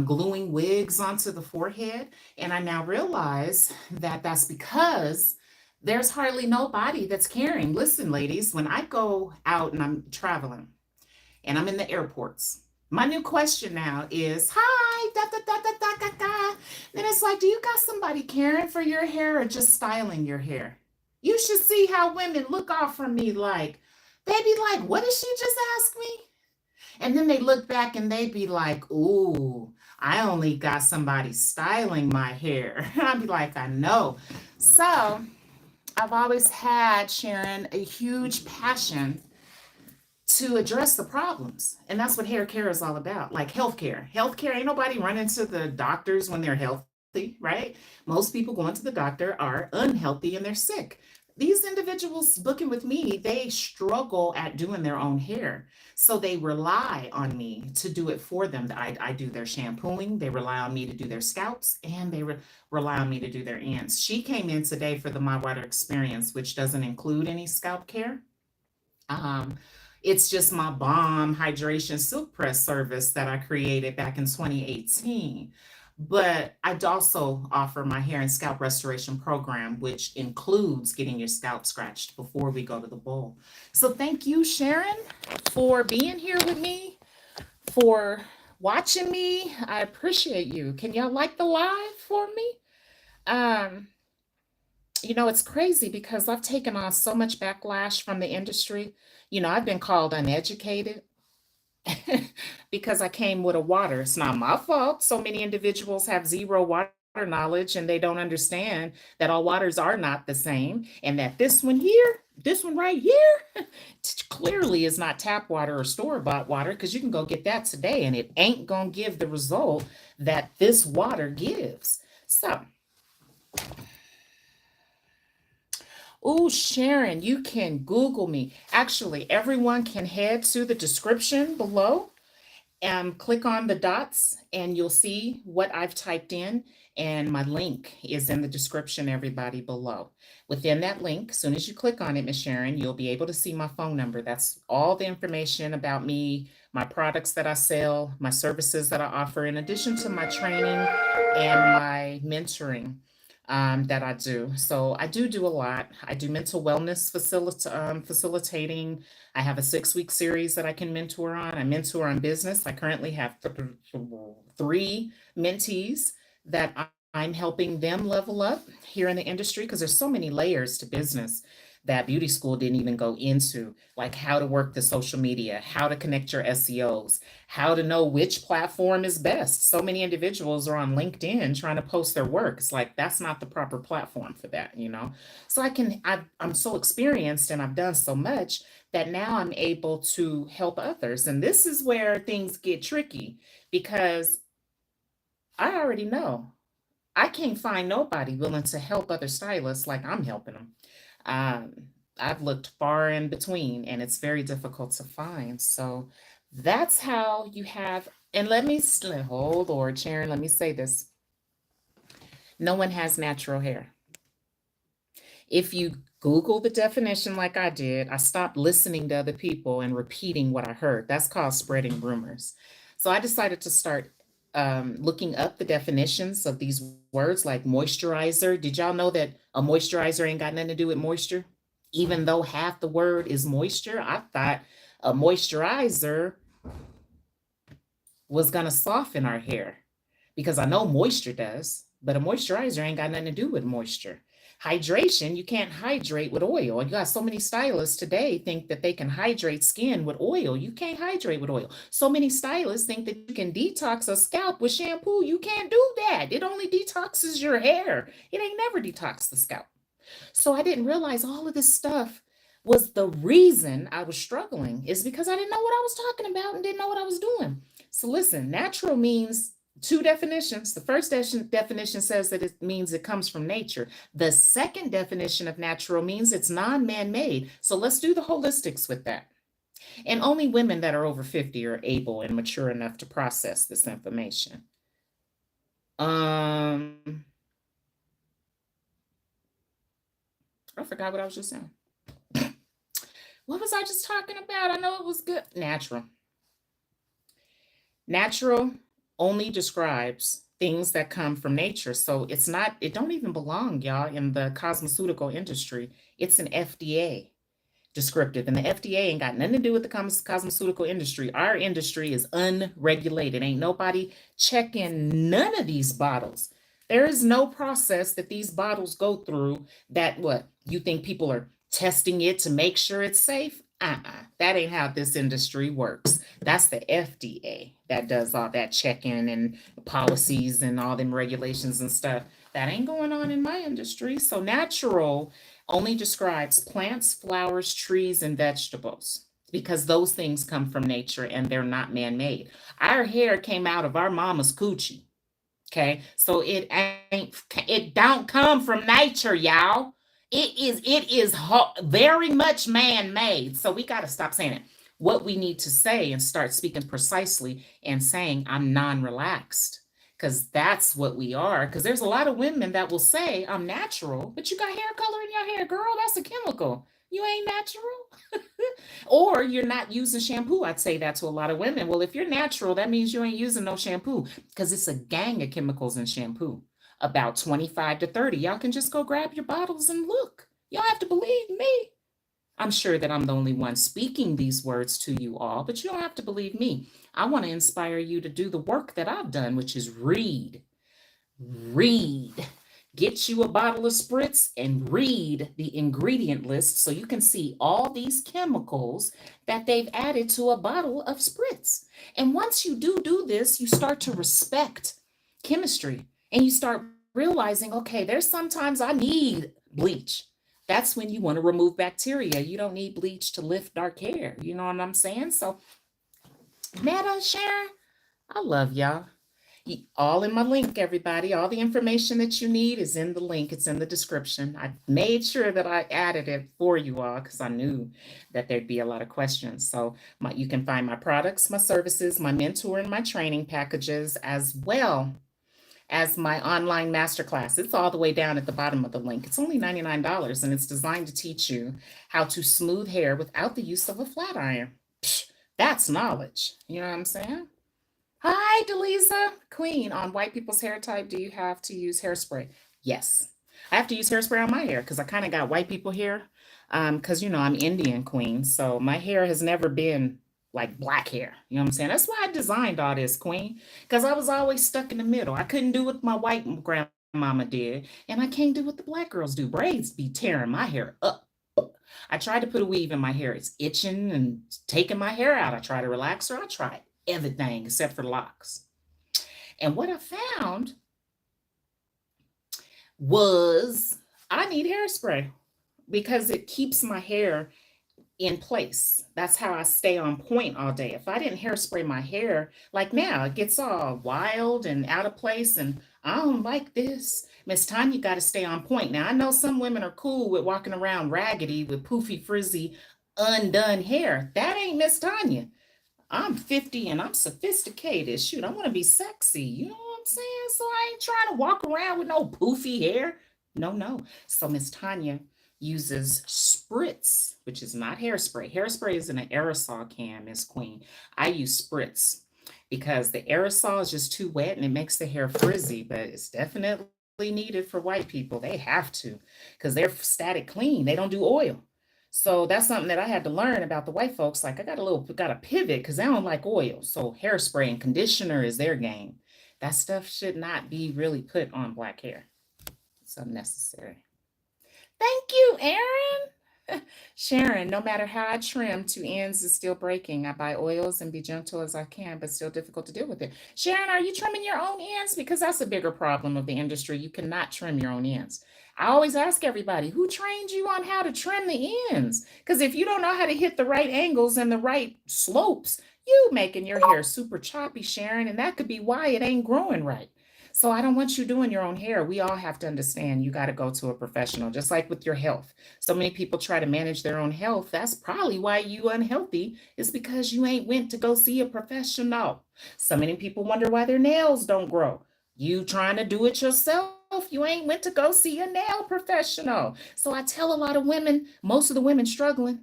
gluing wigs onto the forehead. And I now realize that that's because there's hardly nobody that's caring. Listen, ladies, when I go out and I'm traveling, and I'm in the airports. My new question now is, hi, da da da da da da da. Then it's like, do you got somebody caring for your hair or just styling your hair? You should see how women look off from me like, they be like, what did she just ask me? And then they look back and they be like, ooh, I only got somebody styling my hair. I'd be like, I know. So I've always had, Sharon, a huge passion to address the problems. And that's what hair care is all about, like healthcare. Healthcare, ain't nobody running to the doctors when they're healthy, right? Most people going to the doctor are unhealthy and they're sick. These individuals booking with me, they struggle at doing their own hair. So they rely on me to do it for them. I do their shampooing, they rely on me to do their scalps, and they rely on me to do their ends. She came in today for the My Water Experience, which doesn't include any scalp care. It's just my bomb hydration silk press service that I created back in 2018. But I also offer my hair and scalp restoration program, which includes getting your scalp scratched before we go to the bowl. So thank you, Sharon, for being here with me, for watching me. I appreciate you. Can y'all like the live for me? Um, it's crazy because I've taken on so much backlash from the industry. I've been called uneducated because I came with a water. It's not my fault. So many individuals have zero water knowledge and they don't understand that all waters are not the same and that this one here, this one right here, clearly is not tap water or store-bought water because you can go get that today and it ain't going to give the result that this water gives. So, oh, Sharon, you can Google me. Actually, everyone can head to the description below and click on the dots, and you'll see what I've typed in. And my link is in the description, everybody, below. Within that link, as soon as you click on it, Miss Sharon, you'll be able to see my phone number. That's all the information about me, my products that I sell, my services that I offer, in addition to my training and my mentoring that I do. So I do a lot. I do mental wellness facilitating. I have a 6-week series that I can mentor on. I mentor on business. I currently have 3 mentees that I'm helping them level up here in the industry because there's so many layers to business that beauty school didn't even go into, like how to work the social media, how to connect your SEOs, how to know which platform is best. So many individuals are on LinkedIn trying to post their work. It's like, that's not the proper platform for that, So I'm so experienced and I've done so much that now I'm able to help others. And this is where things get tricky because I already know I can't find nobody willing to help other stylists like I'm helping them. I've looked far in between and it's very difficult to find. So that's how you have And oh Lord, Sharon, let me say this. No one has natural hair. If you Google the definition like I did, I stopped listening to other people and repeating what I heard. That's called spreading rumors. So I decided to start looking up the definitions of these words like moisturizer. Did y'all know that a moisturizer ain't got nothing to do with moisture? Even though half the word is moisture, I thought a moisturizer was going to soften our hair because I know moisture does, but a moisturizer ain't got nothing to do with moisture. Hydration, you can't hydrate with oil. You got so many stylists today think that they can hydrate skin with oil. You can't hydrate with oil. So many stylists think that you can detox a scalp with shampoo. You can't do that. It only detoxes your hair. It ain't never detox the scalp. So I didn't realize all of this stuff was the reason I was struggling is because I didn't know what I was talking about and didn't know what I was doing. So listen, natural means two definitions. The first definition says that it means it comes from nature. The second definition of natural means it's non-man-made. So let's do the holistics with that. And only women that are over 50 are able and mature enough to process this information. I forgot what I was just saying. What was I just talking about? I know it was good. Natural. Natural only describes things that come from nature. So it don't even belong, y'all, in the cosmeceutical industry. It's an FDA descriptive, and the FDA ain't got nothing to do with the cosmeceutical industry. Our industry is unregulated. Ain't nobody checking none of these bottles. There is no process that these bottles go through that what you think people are testing it to make sure it's safe. That ain't how this industry works. That's the FDA that does all that checking and policies and all them regulations and stuff. That ain't going on in my industry. So natural only describes plants, flowers, trees, and vegetables because those things come from nature and they're not man-made. Our hair came out of our mama's coochie. Okay, so it don't come from nature, y'all. It is very much man-made. So we got to stop saying it. What we need to say and start speaking precisely and saying I'm non-relaxed because that's what we are. Because there's a lot of women that will say I'm natural, but you got hair color in your hair, girl. That's a chemical. You ain't natural. Or you're not using shampoo. I'd say that to a lot of women. Well, if you're natural, that means you ain't using no shampoo because it's a gang of chemicals in shampoo. About 25 to 30. Y'all can just go grab your bottles and look. Y'all have to believe me. I'm sure that I'm the only one speaking these words to you all, but you don't have to believe me. I want to inspire you to do the work that I've done, which is read. Read. Get you a bottle of spritz and read the ingredient list so you can see all these chemicals that they've added to a bottle of spritz. And once you do this, you start to respect chemistry and you start realizing, okay, there's sometimes I need bleach. That's when you want to remove bacteria. You don't need bleach to lift dark hair. You know what I'm saying? So, Meta, Sharon, I love y'all. All in my link, everybody. All the information that you need is in the link. It's in the description. I made sure that I added it for you all because I knew that there'd be a lot of questions. So you can find my products, my services, my mentor, and my training packages, as well as my online masterclass. It's all the way down at the bottom of the link. It's only $99, and it's designed to teach you how to smooth hair without the use of a flat iron. Psh, that's knowledge. You know what I'm saying? Hi, Delisa. Queen, on white people's hair type, do you have to use hairspray? Yes. I have to use hairspray on my hair because I kind of got white people hair. Because, I'm Indian, Queen. So my hair has never been like black hair. You know what I'm saying? That's why I designed all this, Queen. Because I was always stuck in the middle. I couldn't do what my white grandmama did. And I can't do what the black girls do. Braids be tearing my hair up. I tried to put a weave in my hair. It's itching and taking my hair out. I try to relax her. I tried everything except for locks. And what I found was I need hairspray because it keeps my hair in place. That's how I stay on point all day. If I didn't hairspray my hair, like now, it gets all wild and out of place, and I don't like this. Miss Tanya got to stay on point. Now, I know some women are cool with walking around raggedy with poofy, frizzy, undone hair. That ain't Miss Tanya. I'm 50 and I'm sophisticated. Shoot, I want to be sexy. You know what I'm saying? So I ain't trying to walk around with no poofy hair. No, no. So Miss Tanya uses spritz, which is not hairspray. Hairspray is in an aerosol can, Miss Queen. I use spritz because the aerosol is just too wet and it makes the hair frizzy, but it's definitely needed for white people. They have to because they're static clean. They don't do oil. So that's something that I had to learn about the white folks. Like I got to pivot because they don't like oil. So hairspray and conditioner is their game. That stuff should not be really put on black hair. It's unnecessary. Thank you, Aaron. Sharon, no matter how I trim, two ends is still breaking. I buy oils and be gentle as I can, but still difficult to deal with it. Sharon, are you trimming your own ends? Because that's a bigger problem of the industry. You cannot trim your own ends. I always ask everybody, who trained you on how to trim the ends? Because if you don't know how to hit the right angles and the right slopes, you making your hair super choppy, Sharon, and that could be why it ain't growing right. So I don't want you doing your own hair. We all have to understand you got to go to a professional, just like with your health. So many people try to manage their own health. That's probably why you unhealthy, is because you ain't went to go see a professional. So many people wonder why their nails don't grow. You trying to do it yourself. You ain't went to go see a nail professional. So I tell a lot of women, most of the women struggling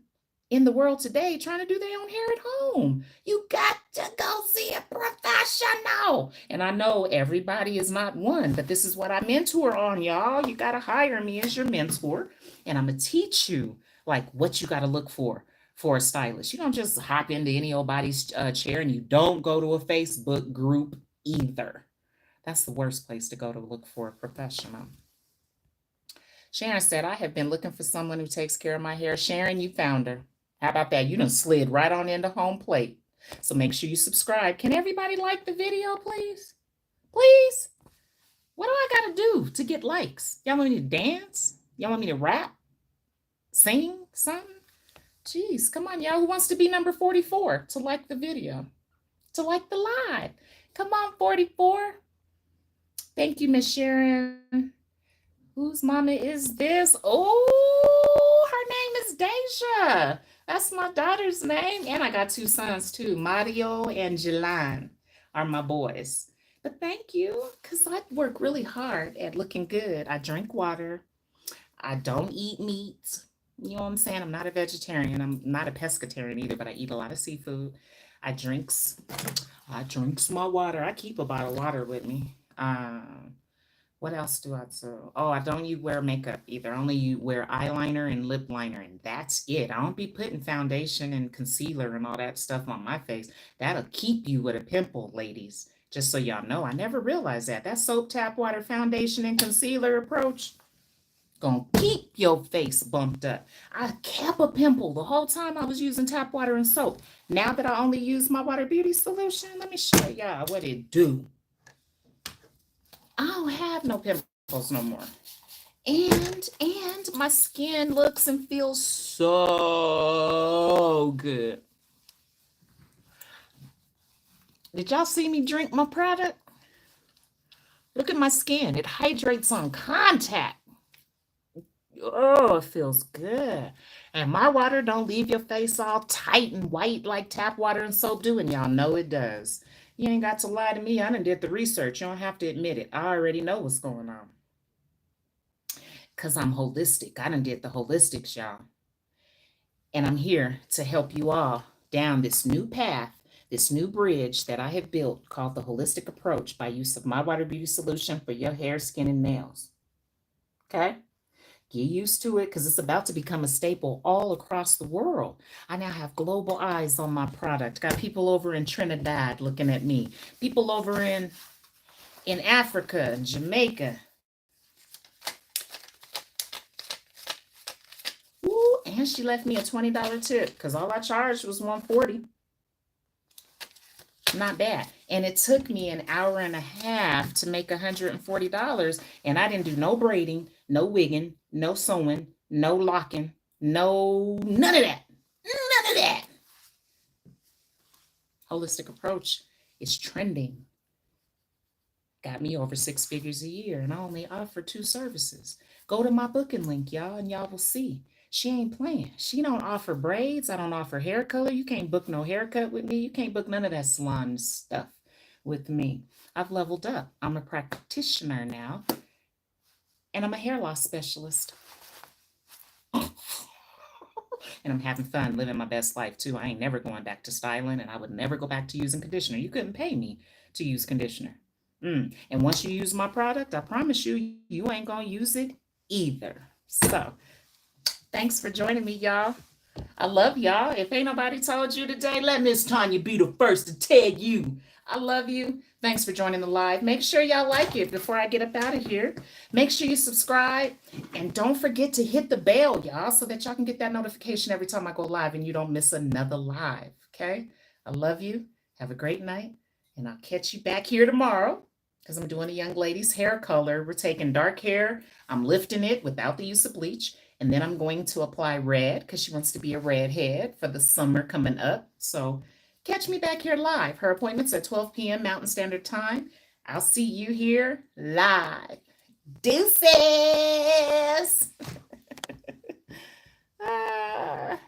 in the world today trying to do their own hair at home. You got to go see a professional. And I know everybody is not one, but this is what I mentor on, y'all. You got to hire me as your mentor, and I'm going to teach you like what you got to look for a stylist. You don't just hop into any old body's chair, and you don't go to a Facebook group either. That's the worst place to go to look for a professional. Sharon said, I have been looking for someone who takes care of my hair. Sharon, you found her. How about that? You done slid right on into home plate. So make sure you subscribe. Can everybody like the video, please? Please? What do I got to do to get likes? Y'all want me to dance? Y'all want me to rap? Sing something? Jeez, come on, y'all. Who wants to be number 44 to like the video? To like the live? Come on, 44. Thank you, Miss Sharon. Whose mama is this? Oh, her name is Deja. That's my daughter's name. And I got two sons too. Mario and Jelan are my boys. But thank you, because I work really hard at looking good. I drink water. I don't eat meat. You know what I'm saying? I'm not a vegetarian. I'm not a pescatarian either, but I eat a lot of seafood. I drinks my water. I keep a bottle of water with me. What else do I do? Oh, I don't wear makeup either. Only you wear eyeliner and lip liner, and that's it. I don't be putting foundation and concealer and all that stuff on my face. That'll keep you with a pimple, ladies. Just so y'all know, I never realized that. That soap, tap water, foundation, and concealer approach gonna keep your face bumped up. I kept a pimple the whole time I was using tap water and soap. Now that I only use my water beauty solution, let me show y'all what it do. I don't have no pimples no more. And my skin looks and feels so good. Did y'all see me drink my product? Look at my skin. It hydrates on contact. Oh, it feels good. And my water don't leave your face all tight and white like tap water and soap do, and y'all know it does. You ain't got to lie to me. I done did the research. You don't have to admit it. I already know what's going on. Because I'm holistic. I done did the holistics, y'all. And I'm here to help you all down this new path, this new bridge that I have built called the holistic approach by use of my water beauty solution for your hair, skin, and nails. Okay? Get used to it because it's about to become a staple all across the world. I now have global eyes on my product. Got people over in Trinidad looking at me. People over in Africa and Jamaica. Ooh, and she left me a $20 tip because all I charged was $140. Not bad. And it took me an hour and a half to make $140. And I didn't do no braiding, no wigging, no sewing, no locking, none of that. None of that. Holistic approach is trending. Got me over 6 figures a year, and I only offer 2 services. Go to my booking link, y'all, and y'all will see. She ain't playing. She don't offer braids. I don't offer hair color. You can't book no haircut with me. You can't book none of that salon stuff with me. I've leveled up. I'm a practitioner now, and I'm a hair loss specialist. And I'm having fun living my best life too. I ain't never going back to styling, and I would never go back to using conditioner. You couldn't pay me to use conditioner. And once you use my product, I promise you, you ain't gonna use it either. So, thanks for joining me, y'all. I love y'all. If ain't nobody told you today, let Miss Tanya be the first to tell you. I love you. Thanks for joining the live. Make sure y'all like it before I get up out of here. Make sure you subscribe. And don't forget to hit the bell, y'all, so that y'all can get that notification every time I go live and you don't miss another live. Okay? I love you. Have a great night. And I'll catch you back here tomorrow because I'm doing a young lady's hair color. We're taking dark hair. I'm lifting it without the use of bleach. And then I'm going to apply red because she wants to be a redhead for the summer coming up. So catch me back here live. Her appointment's at 12 p.m. Mountain Standard Time. I'll see you here live. Deuces! Ah.